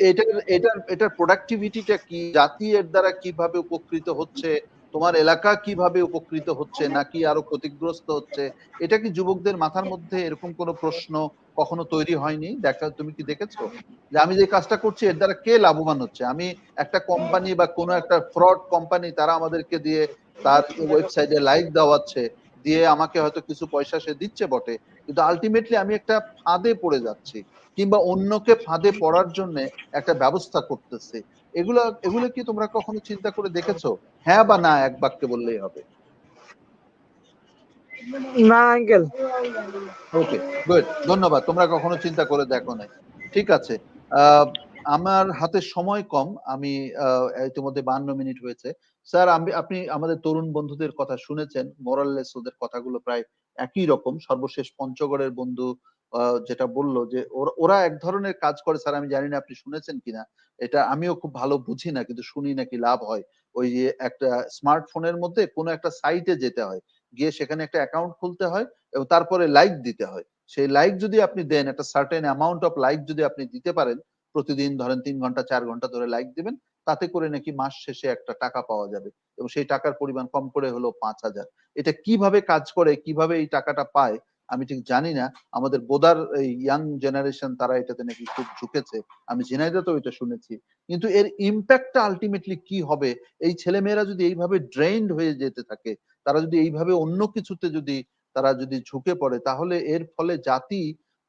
এটার প্রোডাক্টিভিটিটা কি? জাতি এর দ্বারা কিভাবে উপকৃত হচ্ছে? তোমার এলাকা কিভাবে উপকৃত হচ্ছে, নাকি আরো ক্ষতিগ্রস্ত হচ্ছে? এটা কি যুবকদের মাথার মধ্যে এরকম কোনো প্রশ্ন কখনো তৈরি হয়নি? তুমি কি দেখেছো যে আমি যে কাজটা করছি এর দ্বারা কে লাভবান হচ্ছে? আমি একটা কোম্পানি বা কোনো একটা ফ্রড কোম্পানি তারা আমাদেরকে দিয়ে তার ওয়েবসাইটে লাইক দেওয়াচ্ছে, দিয়ে আমাকে হয়তো কিছু পয়সা সে দিচ্ছে বটে, কিন্তু আলটিমেটলি আমি একটা ফাঁদে পড়ে যাচ্ছি, কিংবা অন্যকে ফাঁদে পড়ার জন্য একটা ব্যবস্থা করতেছে। এগুলো কি তোমরা কখনো চিন্তা করে দেখেছো? হ্যাঁ বা না এক বাক্যে বললেই হবে। না আঙ্কেল। ওকে, গুড, ধন্যবাদ। তোমরা কখনো চিন্তা করে দেখো নাই, ঠিক আছে। আহ আমার হাতে সময় কম, আমি ইতিমধ্যে 52 মিনিট হয়েছে। স্যার, আপনি আমাদের তরুণ বন্ধুদের কথা শুনেছেন, মোরাললেস ওদের কথাগুলো প্রায় একই রকম। সর্বশেষ পঞ্চগড়ের বন্ধু যেটা বললো যে ওরা এক ধরনের কাজ করে, স্যার আমি জানি না আপনি শুনেছেন কিনা, এটা আমিও খুব ভালো বুঝি না, কিন্তু শুনি নাকি লাভ হয়। ওই যে একটা স্মার্টফোনের মধ্যে কোনো একটা সাইটে যেতে হয়, গিয়ে সেখানে একটা অ্যাকাউন্ট খুলতে হয় এবং তারপরে লাইক দিতে হয়। সেই লাইক যদি আপনি দেন, একটা সার্টেন অ্যামাউন্ট অফ লাইক যদি আপনি দিতে পারেন, প্রতিদিন ধরেন 3 ঘন্টা 4 ঘন্টা ধরে লাইক দিবেন, তাতে করে নাকি মাস শেষে একটা টাকা পাওয়া যাবে, এবং সেই টাকার পরিমাণ কম করে হলো 5,000। এটা কিভাবে কাজ করে, কিভাবে এই টাকাটা পায় আমি ঠিক জানি না। আমাদের বোদার এই ইয়াং জেনারেশন তারা এটাতে নাকি খুব ঝুঁকেছে, আমি ঝিনাইদহেও এটা শুনেছি। কিন্তু এর ইম্প্যাক্টটা আলটিমেটলি কি হবে? এই ছেলেমেয়েরা যদি এইভাবে ড্রেইনড হয়ে যেতে থাকে, তারা যদি এইভাবে অন্য কিছুতে তারা যদি ঝুঁকে পড়ে, তাহলে এর ফলে জাতি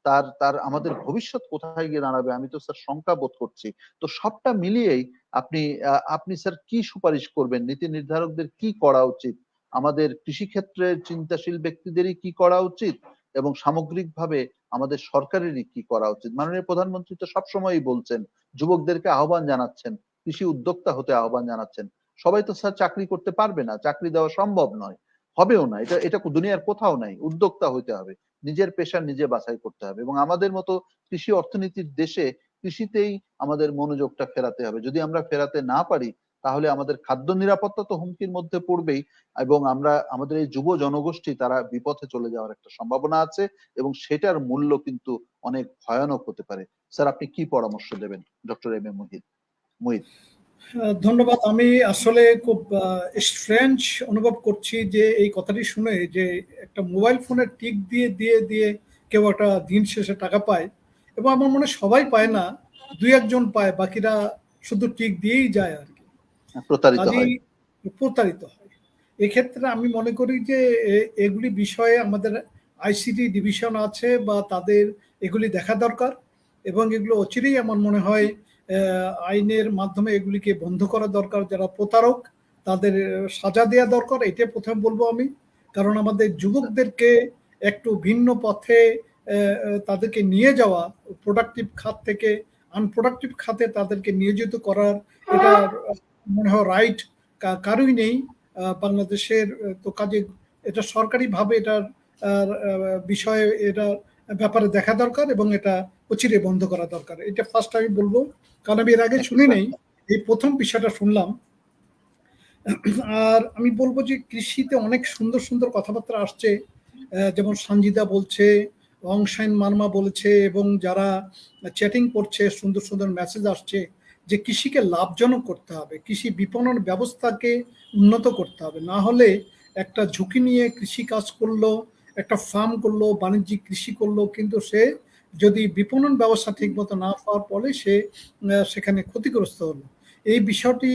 তার তার আমাদের ভবিষ্যৎ কোথায় গিয়ে দাঁড়াবে, আমি তো স্যার শঙ্কা বোধ করছি। তো সবটা মিলিয়েই আপনি স্যার কি সুপারিশ করবেন? নীতি নির্ধারকদের কি করা উচিত? আমাদের কৃষিক্ষেত্রের চিন্তাশীল ব্যক্তিদেরই কি করা উচিত, এবং সামগ্রিকভাবে আমাদের সরকারেরই কি করা উচিত? মাননীয় প্রধানমন্ত্রী তো সবসময়ই বলছেন, যুবকদেরকে আহ্বান জানাচ্ছেন, কৃষি উদ্যোক্তা হতে আহ্বান জানাচ্ছেন। সবাই তো স্যার চাকরি করতে পারবে না, চাকরি দেওয়া সম্ভব নয়, হবেও না, এটা দুনিয়ার কোথাও নাই। উদ্যোক্তা হইতে হবে, নিজের পেশা নিজে বাছাই করতে হবে, এবং আমাদের মতো কৃষি অর্থনীতির দেশে কৃষিতেই আমাদের মনোযোগটা ফেরাতে হবে। যদি আমরা ফেরাতে না পারি, তাহলে আমাদের খাদ্য নিরাপত্তা তো হুমকির মধ্যে পড়বেই, এবং আমাদের এই যুব জনগোষ্ঠী তারা বিপথে চলে যাওয়ার একটা সম্ভাবনা আছে, এবং সেটার মূল্য কিন্তু অনেক ভয়ানক হতে পারে। স্যার, আপনি কি পরামর্শ দেবেন? Doctor M A Muhith. ধন্যবাদ। আমি আসলে খুব স্ট্রেঞ্জ অনুভব করছি যে এই কথাটি শুনে, যে একটা মোবাইল ফোনের টিক দিয়ে দিয়ে দিয়ে কেউ একটা দিন শেষে টাকা পায়, এবং আমার মনে হয় সবাই পায় না, দুই একজন পায়, বাকিরা শুধু টিক দিয়েই যায় আর কি, প্রতারিত হয়। কাজেই প্রতারিত হয়। এক্ষেত্রে আমি মনে করি যে এগুলি বিষয়ে আমাদের আইসিটি ডিভিশন আছে, বা তাদের এগুলি দেখা দরকার, এবং এগুলো অচিরেই আমার মনে হয় আইনের মাধ্যমে এগুলিকে বন্ধ করা দরকার। যারা প্রতারক তাদের সাজা দেওয়া দরকার, এটা প্রথমে বলবো আমি। কারণ আমাদের যুবকদেরকে একটু ভিন্ন পথে তাদেরকে নিয়ে যাওয়া, প্রোডাক্টিভ খাত থেকে আনপ্রোডাক্টিভ খাতে তাদেরকে নিয়োজিত করার, এটা মনে হয় রাইট কারোই নেই বাংলাদেশের। তো কাজে এটা সরকারিভাবে এটার বিষয়ে এটার ব্যাপারে দেখা দরকার এবং এটা অচিরে বন্ধ করা দরকার। এটা ফার্স্ট আমি বলবো, কারণ আমি এর আগে শুনি নেই, এই প্রথম বিষয়টা শুনলাম। আর আমি বলবো যে কৃষিতে অনেক সুন্দর সুন্দর কথাবার্তা আসছে, যেমন সঞ্জিদা বলছে, অংশাইন মার্মা বলেছে, এবং যারা চ্যাটিং করছে সুন্দর সুন্দর মেসেজ আসছে যে কৃষিকে লাভজনক করতে হবে, কৃষি বিপণন ব্যবস্থাকে উন্নত করতে হবে। না হলে একটা ঝুঁকি নিয়ে কৃষি কাজ করলো, একটা ফার্ম করলো, বাণিজ্যিক কৃষি করলো, কিন্তু সে যদি বিপণন ব্যবস্থা ঠিক মতো না পাওয়ার ফলে সে সেখানে ক্ষতিগ্রস্ত হলো। এই বিষয়টি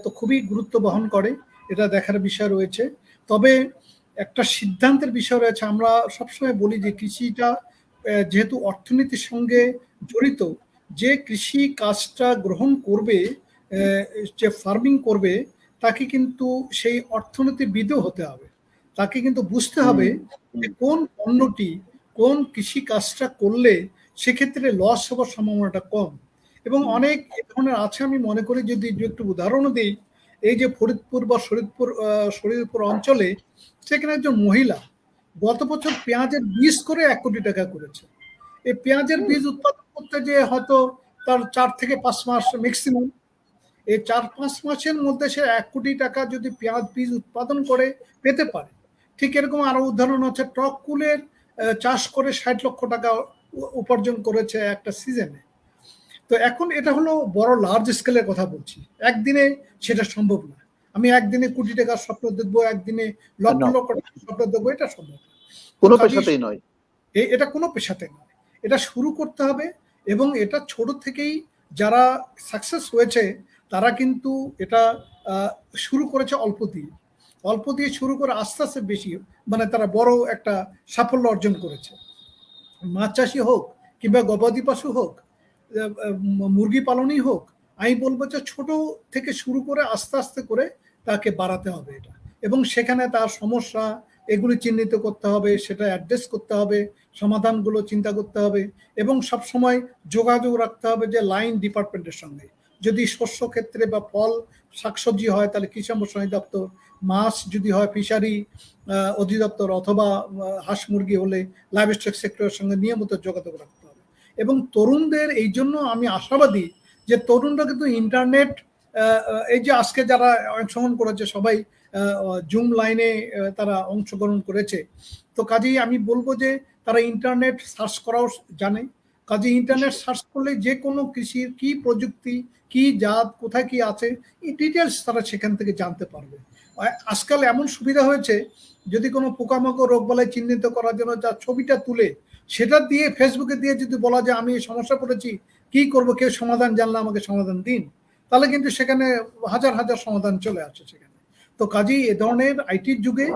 তো খুবই গুরুত্ব বহন করে, এটা দেখার বিষয় রয়েছে। তবে একটা সিদ্ধান্তের বিষয় রয়েছে। আমরা সবসময় বলি যে কৃষিটা যেহেতু অর্থনীতির সঙ্গে জড়িত, যে কৃষি কাজটা গ্রহণ করবে, যে ফার্মিং করবে, তাকে কিন্তু সেই অর্থনীতিবিদও হতে হবে। তাকে কিন্তু বুঝতে হবে যে কোন পণ্যটি, কোন কৃষি কাজটা করলে সেক্ষেত্রে লস হওয়ার সম্ভাবনাটা কম। এবং অনেক এ ধরনের আছে, আমি মনে করি যদি একটু উদাহরণও দিই, এই যে ফরিদপুর বা শরীরপুর অঞ্চলে, সেখানে একজন মহিলা গত বছর পেঁয়াজের বীজ করে 1 কোটি টাকা করেছে। এই পেঁয়াজের বীজ উৎপাদন করতে যে হয়তো তার 4 থেকে 5 মাস ম্যাক্সিমাম, এই 4-5 মাসের মধ্যে সে 1 কোটি টাকা যদি পেঁয়াজ বীজ উৎপাদন করে পেতে পারে। ঠিক এরকম আরো উদাহরণ হচ্ছে, টক কুলের চাষ করে 60 লক্ষ টাকা উপার্জন করেছে একটা সিজনে। তো এখন এটা হলো বড় লার্জ স্কেলের কথা বলছি, একদিনে সেটা সম্ভব না। আমি একদিনে কোটি টাকার স্বপ্ন দেখবো, একদিনে লক্ষ লক্ষ টাকার স্বপ্ন দেখবো, এটা সম্ভব না। কোনো পেশাতেই নয়, এটা কোনো পেশাতে নয়। এটা শুরু করতে হবে, এবং এটা ছোট থেকেই যারা সাকসেস হয়েছে তারা কিন্তু এটা শুরু করেছে অল্প দিয়ে শুরু করে আস্তে আস্তে বেশি, মানে তারা বড় একটা সাফল্য অর্জন করেছে। মাছ চাষি হোক কিংবা গবাদি পশু হোক, মুরগি পালনই হোক, আমি বলবো যে ছোট থেকে শুরু করে আস্তে আস্তে করে তাকে বাড়াতে হবে এটা, এবং সেখানে তার সমস্যা এগুলি চিহ্নিত করতে হবে, সেটা অ্যাড্রেস করতে হবে, সমাধানগুলো চিন্তা করতে হবে, এবং সব সময় যোগাযোগ রাখতে হবে যে লাইন ডিপার্টমেন্টের সঙ্গে। যদি শস্য ক্ষেত্রে বা ফল শাকসবজি হয় তাহলে কৃষি সম্প্রসারণ দপ্তর, মাছ যদি হয় ফিশারি অধিদপ্তর, অথবা হাঁস মুরগি হলে লাইভস্টক সেক্টরের সঙ্গে নিয়মিত যোগাযোগ রাখতে হবে। এবং তরুণদের এই জন্য আমি আশাবাদী যে তরুণরা কিন্তু ইন্টারনেট, এই যে আজকে যারা অংশগ্রহণ করেছে সবাই জুম লাইনে তারা অংশগ্রহণ করেছে, তো কাজেই আমি বলবো যে তারা ইন্টারনেট সার্চ করাও জানে। কাজে ইন্টারনেট সার্চ করলে যে কোনো কৃষির কি প্রযুক্তি, কি জাত, কোথায় কি আছে, এই ডিটেলস তারা সেখান থেকে জানতে পারবে। আজকাল এমন সুবিধা হয়েছে, যদি কোনো পোকামাকড় রোগবালাই চিহ্নিত করার জন্য যা ছবিটা তুলে সেটা দিয়ে ফেসবুকে দিয়ে যদি বলা যায় আমি এই সমস্যা পড়েছি, কি করব, কেউ সমাধান জানলে আমাকে সমাধান দিন, তাহলে কিন্তু সেখানে হাজার হাজার সমাধান চলে আসছে সেখানে। তো কাজেই এ ধরনের আইটির যুগে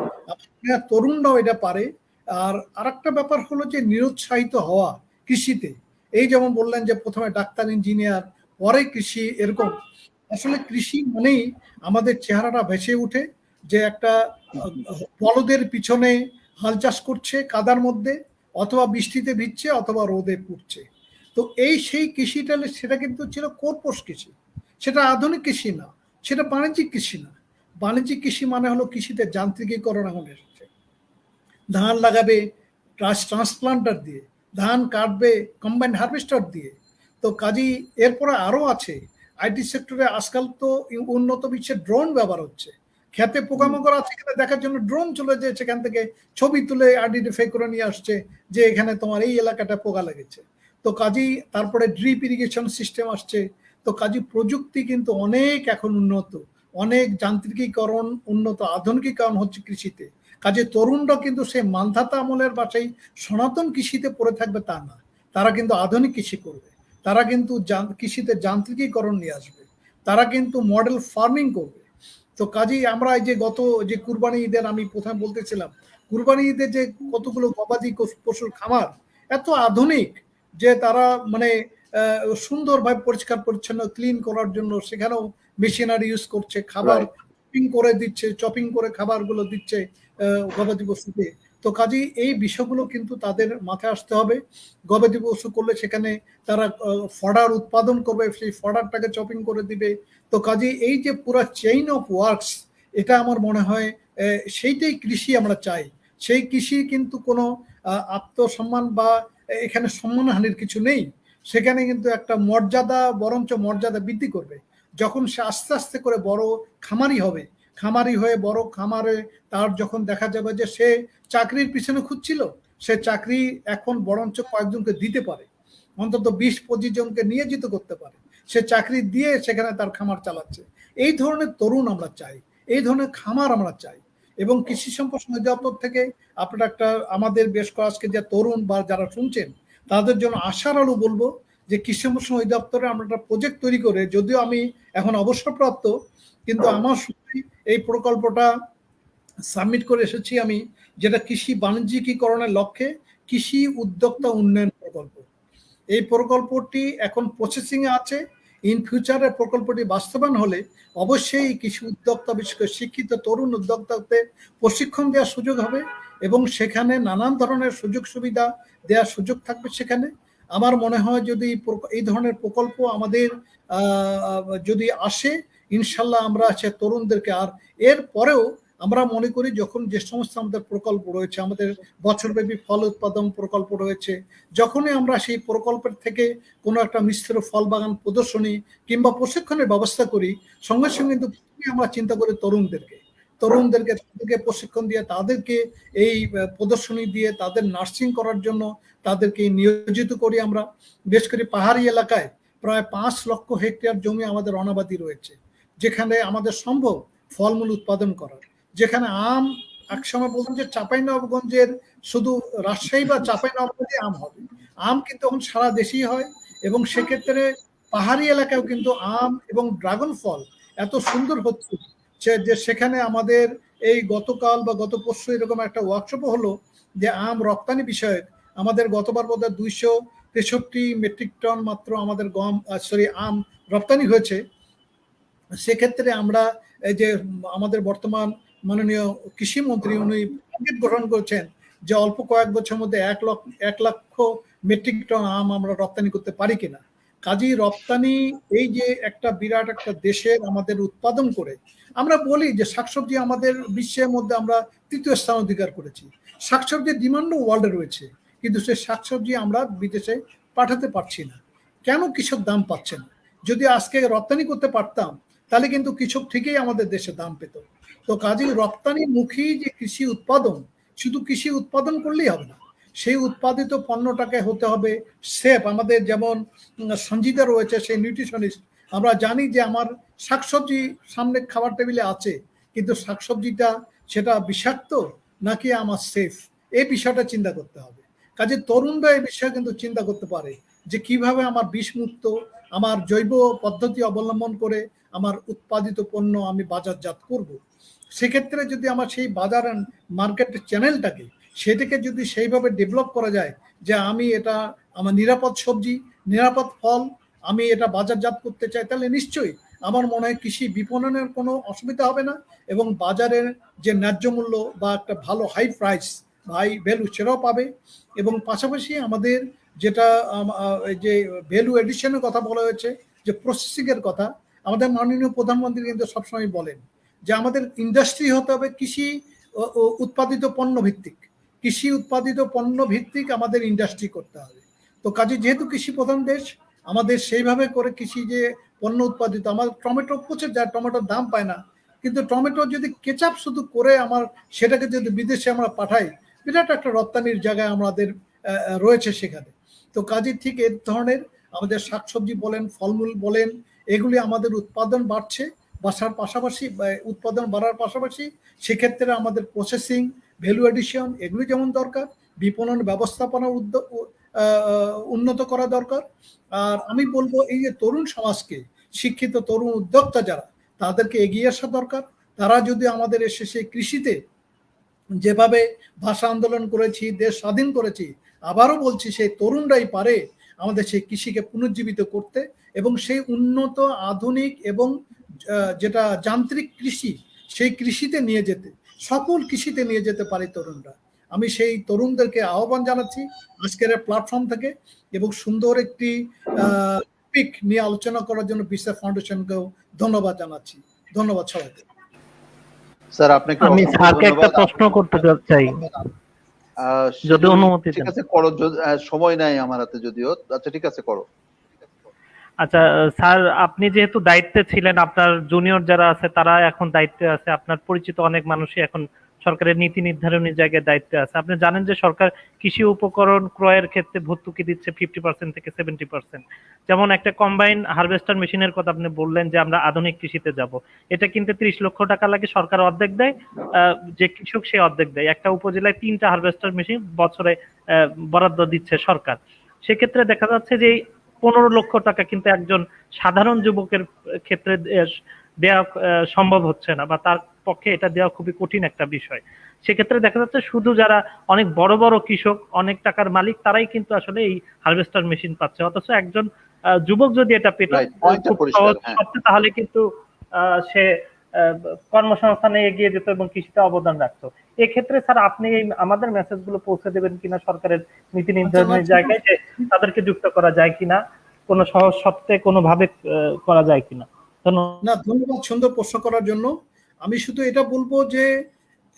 তরুণরাও এটা পারে। আর আরেকটা ব্যাপার হলো যে নিরুৎসাহিত হওয়া কৃষিতে। এই যেমন বললেন যে প্রথমে ডাক্তার, ইঞ্জিনিয়ার, পরে কৃষি, এরকম আসলে কৃষি মানেই আমাদের চেহারাটা ভেসে উঠে যে একটা বলদের পিছনে হাল চাষ করছে কাদার মধ্যে, অথবা বৃষ্টিতে ভিজছে, অথবা রোদে পুড়ছে। তো এই সেই কৃষিটা, সেটা কিন্তু ছিল কর্পস কৃষি, সেটা আধুনিক কৃষি না, সেটা বাণিজ্যিক কৃষি না। বাণিজ্যিক কৃষি মানে হলো কৃষিতে যান্ত্রিকীকরণ এখন এসেছে। ধান লাগাবে ট্রান্সপ্লান্টার দিয়ে, ধান কাটবে কম্বাইন্ড হারভেস্টার দিয়ে। তো কাজেই এরপরে আরো আছে আইটি সেক্টরে, আজকাল তো উন্নত বিশ্বের ড্রোন ব্যবহার হচ্ছে। খেতে পোকামাকড় আছে কিনা দেখার জন্য ড্রোন চলে যায়, সেখান থেকে ছবি তুলে আইডেন্টিফাই করে নিয়ে আসছে যে এখানে তোমার এই এলাকাটা পোকা লেগেছে। তো কাজেই তারপরে ড্রিপ ইরিগেশন সিস্টেম আসছে। তো কাজেই প্রযুক্তি কিন্তু অনেক এখন উন্নত, অনেক যান্ত্রিকীকরণ, উন্নত আধুনিকীকরণ হচ্ছে কৃষিতে। কাজে তরুণরা কিন্তু সেই মান্ধাতা আমলের বা সেই সনাতন কৃষিতে পড়ে থাকবে তা না, তারা কিন্তু আধুনিক কৃষি করবে, তারা কিন্তু কৃষিতে যান্ত্রিকীকরণ নিয়ে আসবে, তারা কিন্তু মডেল ফার্মিং করবে। তো কাজেই আমরা এই যে গত যে কুরবানি ঈদের, আমি প্রথমে বলতেছিলাম, কুরবানি ঈদের যে কতগুলো গবাদি পশুর খামার এত আধুনিক যে তারা মানে সুন্দরভাবে পরিষ্কার পরিচ্ছন্ন ক্লিন করার জন্য সেখানেও মেশিনারি ইউজ করছে, খাবার চপিং করে দিচ্ছে, চপিং করে খাবারগুলো দিচ্ছে, গবাদি পশুতে। তো কাজেই এই বিষয়গুলো কিন্তু তাদের মাথায় আসতে হবে। গবাদি পশু করলে সেখানে তারা ফডার উৎপাদন করবে, সেই ফডারটাকে চপিং করে দিবে। তো কাজেই এই যে পুরো চেইন অফ ওয়ার্কস, এটা আমার মনে হয় সেইটাই কৃষি আমরা চাই। সেই কৃষি কিন্তু কোনো আত্মসম্মান বা এখানে সম্মানহানির কিছু নেই। সেখানে কিন্তু একটা মর্যাদা, বরঞ্চ মর্যাদা বৃদ্ধি করবে। যখন সে আস্তে আস্তে করে বড় খামারি হবে, খামারি হয়ে বড় খামারে তার যখন দেখা যাবে যে সে চাকরির পিছনে খুঁজছিল, সে চাকরি এখন বরঞ্চ কয়েকজনকে দিতে পারে, অন্তত 20-25 জনকে নিয়োজিত করতে পারে, সে চাকরি দিয়ে সেখানে তার খামার চালাচ্ছে। এই ধরনের তরুণ আমরা চাই, এই ধরনের খামার আমরা চাই। এবং কৃষি সম্পদ অধিদপ্তর থেকে আপনারা একটা আমাদের বেশ কয়েককে যে তরুণ বা যারা শুনছেন তাদের জন্য আশার আলো বলবো যে কৃষি সম্পদ অধিদপ্তরে আমরা একটা প্রজেক্ট তৈরি করে, যদিও আমি এখন অবসরপ্রাপ্ত, কিন্তু আমার সময় এই প্রকল্পটা সাবমিট করে এসেছি আমি, যেটা কৃষি বাণিজ্যিকীকরণের লক্ষ্যে কৃষি উদ্যোক্তা উন্নয়ন প্রকল্প। এই প্রকল্পটি এখন প্রসেসিং এ আছে। ইন ফিউচারে প্রকল্পটি বাস্তবায়ন হলে অবশ্যই কৃষি উদ্যোক্তা, বিশেষ করে শিক্ষিত তরুণ উদ্যোক্তাদের প্রশিক্ষণ দেওয়ার সুযোগ হবে এবং সেখানে নানান ধরনের সুযোগ সুবিধা দেওয়ার সুযোগ থাকবে সেখানে। আমার মনে হয় যদি এই ধরনের প্রকল্প আমাদের যদি আসে, ইনশাল্লাহ আমরা সে তরুণদেরকে, আর এর পরেও আমরা মনে করি যখন যে সমস্ত আমাদের প্রকল্প রয়েছে, আমাদের বছরব্যাপী ফল উৎপাদন প্রকল্প রয়েছে, যখনই আমরা সেই প্রকল্পের থেকে কোনো একটা মিশ্র ফল বাগান প্রদর্শনী কিংবা প্রশিক্ষণের ব্যবস্থা করি, সঙ্গে সঙ্গে কিন্তু আমরা চিন্তা করি তাদেরকে প্রশিক্ষণ দিয়ে, তাদেরকে এই প্রদর্শনী দিয়ে তাদের নার্সিং করার জন্য তাদেরকে নিয়োজিত করি আমরা। বিশেষ করে পাহাড়ি এলাকায় প্রায় 5 লক্ষ হেক্টর জমি আমাদের অনাবাদি রয়েছে, যেখানে আমাদের সম্ভব ফলমূল উৎপাদন করার। যেখানে আম, একসময় বলতাম যে চাঁপাইনবাবগঞ্জের শুধু রাজশাহী বা চাঁপাইনবাবগঞ্জে আম হবে, আম কিন্তু এখন সারা দেশেই হয়। এবং সেক্ষেত্রে পাহাড়ি এলাকায় কিন্তু আম এবং ড্রাগন ফল এত সুন্দর হচ্ছে যে সেখানে আমাদের এই গতকাল বা গত পরশু এরকম একটা ওয়ার্কশপও হলো যে আম রপ্তানি বিষয়ে। আমাদের গতবার বোধহয় 263 মেট্রিক টন মাত্র আমাদের আম রপ্তানি হয়েছে। সেক্ষেত্রে আমরা এই যে আমাদের বর্তমান মাননীয় কৃষি মন্ত্রী, উনি টার্গেট গ্রহণ করেছেন যে অল্প কয়েক বছরের মধ্যে 1 লক্ষ মেট্রিক টন আম আমরা রপ্তানি করতে পারি কিনা। কাজেই রপ্তানি এই যে একটা বিরাট একটা দেশের আমাদের উৎপাদন করে, আমরা বলি যে শাকসবজি আমাদের বিশ্বের মধ্যে আমরা 3য় স্থান অধিকার করেছি। শাকসবজির ডিমান্ডও ওয়ার্ল্ডে রয়েছে, কিন্তু সেই শাকসবজি আমরা বিদেশে পাঠাতে পারছি না। কেন? কৃষক দাম পাচ্ছে না। যদি আজকে রপ্তানি করতে পারতাম তাহলে কিন্তু কৃষক ঠিকই আমাদের দেশে দাম পেত। তো কাজেই রপ্তানিমুখী যে কৃষি উৎপাদন, শুধু কৃষি উৎপাদন করলেই হবে না, সেই উৎপাদিত পণ্যটাকে হতে হবে সেফ। আমাদের যেমন সঞ্জিতা রয়েছে, সেই নিউট্রিশনিস্ট, আমরা জানি যে আমার শাকসবজি সামনে খাবার টেবিলে আছে, কিন্তু শাকসবজিটা সেটা বিষাক্ত নাকি আমার সেফ, এই বিষয়টা চিন্তা করতে হবে। কাজে তরুণরা এই বিষয়ে কিন্তু চিন্তা করতে পারে যে কিভাবে আমার বিষমুক্ত, আমার জৈব পদ্ধতি অবলম্বন করে আমার উৎপাদিত পণ্য আমি বাজারজাত করব। সেক্ষেত্রে যদি আমার সেই বাজার মার্কেট চ্যানেলটাকে, সেটাকে যদি সেইভাবে ডেভেলপ করা যায় যে আমি এটা আমার নিরাপদ সবজি, নিরাপদ ফল আমি এটা বাজারজাত করতে চাই, তাহলে নিশ্চয়ই আমার মনে হয় কৃষি বিপণনের কোনো অসুবিধা হবে না এবং বাজারের যে ন্যায্য মূল্য বা একটা ভালো হাই প্রাইস, হাই ভ্যালু সেটাও পাবে। এবং পাশাপাশি আমাদের যেটা যে ভ্যালু এডিশনের কথা বলা হয়েছে, যে প্রসেসিং এর কথা, আমাদের মাননীয় প্রধানমন্ত্রী কিন্তু সবসময় বলেন যে আমাদের ইন্ডাস্ট্রি হতে হবে কৃষি উৎপাদিত পণ্য ভিত্তিক, কৃষি উৎপাদিত পণ্য ভিত্তিক আমাদের ইন্ডাস্ট্রি করতে হবে। তো কাজে যেহেতু কৃষি প্রধান দেশ, আমাদের সেইভাবে করে কৃষি যে পণ্য উৎপাদিত, আমার টমেটো পচে যায়, টমেটোর দাম পায় না, কিন্তু টমেটো যদি কেচাপ শুধু করে আমার সেটাকে যদি বিদেশে আমরা পাঠাই, বিরাট একটা রপ্তানির জায়গায় আমাদের রয়েছে সেখানে। তো কাজে ঠিক এই ধরনের আমাদের শাকসবজি বলেন, ফলমূল বলেন, এগুলি আমাদের উৎপাদন বাড়ছে, বাড়ার পাশাপাশি উৎপাদন বাড়ার পাশাপাশি সেক্ষেত্রে আমাদের প্রসেসিং, ভ্যালু এডিশন এগুলি যেমন দরকার, বিপণন ব্যবস্থাপনা উন্নত করা দরকার। আর আমি বলবো এই যে তরুণ সমাজকে, শিক্ষিত তরুণ উদ্যোক্তা যারা, তাদেরকে এগিয়ে আসা দরকার। তারা যদি আমাদের এসে সেই কৃষিতে যেভাবে ভাষা আন্দোলন করেছি, দেশ স্বাধীন করেছি, আবারও বলছি সেই তরুণরাই পারে আমাদের সেই কৃষিকে পুনর্জীবিত করতে এবং সেই উন্নত, আধুনিক এবং যেটা যান্ত্রিক কৃষি, সেই কৃষিতে নিয়ে যেতে। সকল কৃষিতে নিয়ে যেতে পারি তরুণরা। আমি সেই তরুণদেরকে আহ্বান জানাচ্ছি আজকের প্ল্যাটফর্ম থেকে, এবং সুন্দর একটি টপিক নিয়ে আলোচনা করার জন্য বিসিএস ফাউন্ডেশনকেও ধন্যবাদ জানাচ্ছি। ধন্যবাদ সবাইকে। স্যার আপনাকে আমি অসংখ্য স্যারকে একটা ধন্যবাদ। প্রশ্ন করতে চাই, যদি অনুমতি ঠিক দেন। আছে করো, সময় নাই আমার হাতে যদিও। আচ্ছা ঠিক আছে করো। আচ্ছা স্যার, আপনি যেহেতু দায়িত্বে ছিলেন, আপনার জুনিয়র যারা আছে তারা এখন দায়িত্বে আছে, আপনার পরিচিত অনেক মানুষই এখন সরকারের নীতি নির্ধারণী জায়গায় দায়িত্বে আছে। আপনি জানেন যে সরকার কৃষি উপকরণ ক্রয়ের ক্ষেত্রে ভর্তুকি দিচ্ছে 50% থেকে 70%। যেমন একটা কম্বাইন হারভেস্টার মেশিনের কথা আপনি বললেন যে আমরা আধুনিক কৃষিতে যাব, এটা কিনতে 30 লক্ষ টাকা লাগে, সরকার অর্ধেক দেয়, যে কৃষক সে অর্ধেক দেয়। একটা উপজেলায় 3টা হারভেস্টার মেশিন বছরে বরাদ্দ দিচ্ছে সরকার। সেক্ষেত্রে দেখা যাচ্ছে যে 15 লক্ষ টাকা কিন্তু একজন সাধারণ যুবকের ক্ষেত্রে দেওয়া সম্ভব হচ্ছে না, বা তার পক্ষে এটা দেওয়া খুবই কঠিন একটা বিষয়। সেক্ষেত্রে দেখা যাচ্ছে শুধু যারা অনেক বড় বড় কৃষক, অনেক টাকার মালিক, তারাই কিন্তু আসলে এই হারভেস্টার মেশিন পাচ্ছে। অথচ একজন যুবক যদি এটা পেত খুব সহজ শর্তে, তাহলে কিন্তু সে কর্মসংস্থানে এগিয়ে যেত এবং কৃষিতে অবদান রাখতো। এক্ষেত্রে স্যার আপনি এই আমাদের মেসেজগুলো পৌঁছে দেবেন কিনা সরকারের নীতি নির্ধারণের জায়গায়, যে তাদেরকে যুক্ত করা যায় কিনা, কোনো সহজ শর্তে কোনোভাবে করা যায় কিনা? ধন্যবাদ সুন্দর প্রশ্ন করার জন্য। আমি শুধু এটা বলবো যে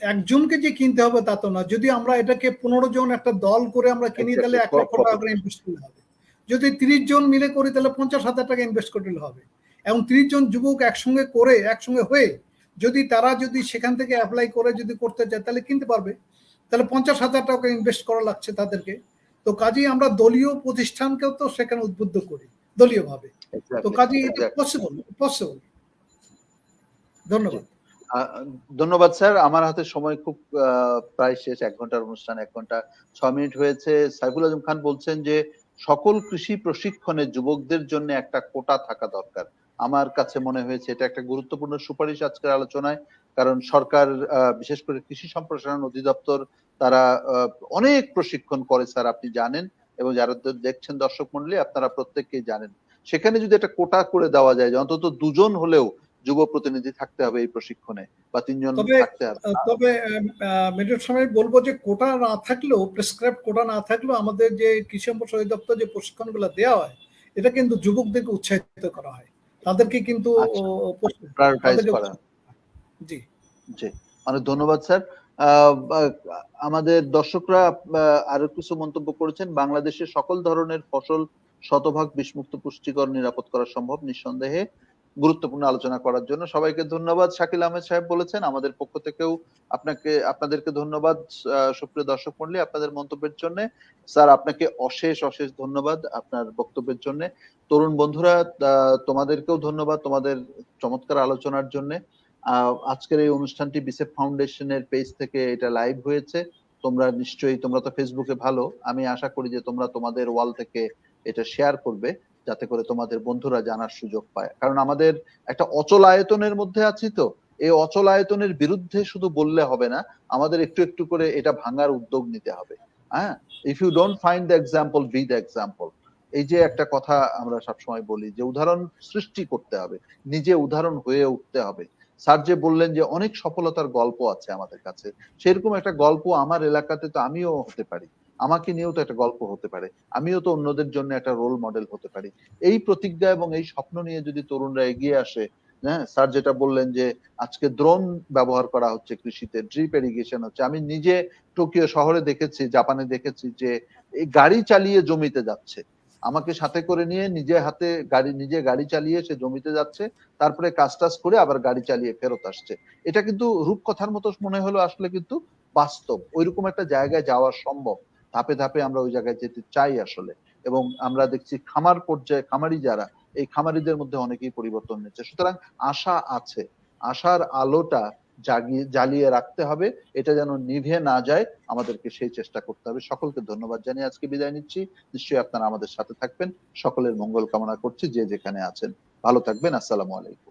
একজনকে যে কিনতে হবে তা তো না। যদি আমরা এটাকে 15 জন একটা দল করে আমরা কিনি, তাহলে 1 লক্ষ টাকা করে ইনভেস্ট করতে হবে। যদি 30 জন মিলে করি, তাহলে 50,000 টাকা ইনভেস্ট করলে হবে। এবং 30 জন যুবক একসঙ্গে হয়ে যদি তারা সেখান থেকে অ্যাপ্লাই করে যদি করতে চায়, তাহলে কিনতে পারবে। তাহলে 50,000 টাকা ইনভেস্ট করা লাগছে তাদেরকে। তো কাজেই আমরা দলীয় প্রতিষ্ঠানকেও তো সেখানে উদ্বুদ্ধ করি দলীয়ভাবে। তো কাজেই এটা পসিবল। ধন্যবাদ। ধন্যবাদ স্যার। আমার হাতে সময় খুব প্রায় শেষ। 1 ঘন্টার অনুষ্ঠান 1 ঘন্টা 6 মিনিট হয়েছে। সাইফুল আজম খান বলছেন যে সকল কৃষি প্রশিক্ষণে যুবকদের জন্য একটা কোটা থাকা দরকার। আমার কাছে মনে হয়েছে এটা একটা গুরুত্বপূর্ণ সুপারিশ আজকের আলোচনায়। কারণ সরকার বিশেষ করে কৃষি সম্প্রসারণ অধিদপ্তর তারা অনেক প্রশিক্ষণ করে স্যার, আপনি জানেন, এবং যারা দেখছেন দর্শক মন্ডলী আপনারা প্রত্যেককেই জানেন। সেখানে যদি একটা কোটা করে দেওয়া যায় যে অন্তত 2 জন হলেও যুব প্রতিনিধি থাকতে হবে এই প্রশিক্ষণে, বা 3 জন থাকতে হবে। তবে মেজর সাহেব বলবো যে কোটা না থাকলেও, প্রেসক্রাইব কোটা না থাকলেও, আমাদের যে কৃষি সম্প্রসারণ অধিদপ্তর যে প্রশিক্ষণগুলো দেওয়া হয়, এটা কিন্তু যুবকদেরকে উৎসাহিত করা হয়, তাদেরকে কিন্তু প্রায়োরিটাইজ করা। জি জি, অনেক ধন্যবাদ স্যার। আমাদের দর্শকরা আরো কিছু মন্তব্য করেছেন। বাংলাদেশের সকল ধরনের ফসল শতভাগ বিষমুক্ত, পুষ্টিকর, নিরাপদ করা সম্ভব নিঃসন্দেহে। গুরুত্বপূর্ণ আলোচনা করার জন্য সবাইকে ধন্যবাদ। শাকিল আহমেদ সাহেব বলেছেন, আমাদের পক্ষ থেকেও আপনাদেরকে ধন্যবাদ। সুপ্রিয় দর্শক মণ্ডলী, আপনাদের মন্তব্যের জন্য। স্যার আপনাকে অশেষ ধন্যবাদ আপনার বক্তব্যের জন্য। তরুণ বন্ধুরা, তোমাদেরকেও ধন্যবাদ তোমাদের চমৎকার আলোচনার জন্য। আজকের এই অনুষ্ঠানটি বিসেফ ফাউন্ডেশনের পেজ থেকে এটা লাইভ হয়েছে। তোমরা তো ফেসবুকে ভালো, আমি আশা করি যে তোমরা তোমাদের ওয়াল থেকে এটা শেয়ার করবে, যাতে করে তোমাদের বন্ধুরা জানার সুযোগ পায়। কারণ আমাদের একটা অচল আয়তনের মধ্যে আছি, তো এই অচল আয়তনের বিরুদ্ধে শুধু বললে হবে না, আমাদের একটু একটু করে এটা ভাঙার উদ্যোগ নিতে হবে। হ্যাঁ, if you don't find the example, be the example. এই যে একটা কথা আমরা সবসময় বলি যে উদাহরণ সৃষ্টি করতে হবে, নিজে উদাহরণ হয়ে উঠতে হবে। স্যার যে বললেন যে অনেক সফলতার গল্প আছে আমাদের কাছে, সেরকম একটা গল্প আমার এলাকাতে তো আমিও হতে পারি, আমাকে নিয়েও তো একটা গল্প হতে পারে, আমিও তো অন্যদের জন্য একটা রোল মডেল হতে পারি। এই প্রতিজ্ঞা এবং এই স্বপ্ন নিয়ে যদি তরুণরা এগিয়ে আসে, হ্যাঁ, স্যার যেটা বললেন যে আজকে ড্রোন ব্যবহার করা হচ্ছে কৃষিতে, ড্রিপ ইরিগেশন হচ্ছে। আমি নিজে টোকিও শহরে দেখেছি, জাপানে দেখেছি যে এই গাড়ি চালিয়ে জমিতে যাচ্ছে, আমাকে সাথে করে নিয়ে নিজে গাড়ি চালিয়ে সে জমিতে যাচ্ছে, তারপরে কাজ টাজ করে আবার গাড়ি চালিয়ে ফেরত আসছে। এটা কিন্তু রূপকথার মতো মনে হলো, আসলে কিন্তু বাস্তব। ওইরকম একটা জায়গায় যাওয়া সম্ভব। ধাপে ধাপে আমরা ওই জায়গায় যেতে চাই আসলে। এবং আমরা দেখছি খামার পর্যায়ে খামারি যারা, এই খামারিদের মধ্যে অনেকেই পরিবর্তন হচ্ছে। সুতরাং আশা আছে, আশার আলোটা জ্বালিয়ে রাখতে হবে, এটা যেন নিভে না যায়, আমাদেরকে সেই চেষ্টা করতে হবে। সকলকে ধন্যবাদ জানিয়ে আজকে বিদায় নিচ্ছি। নিশ্চয়ই আপনারা আমাদের সাথে থাকবেন। সকলের মঙ্গল কামনা করছি, যে যেখানে আছেন ভালো থাকবেন। আসসালামু আলাইকুম।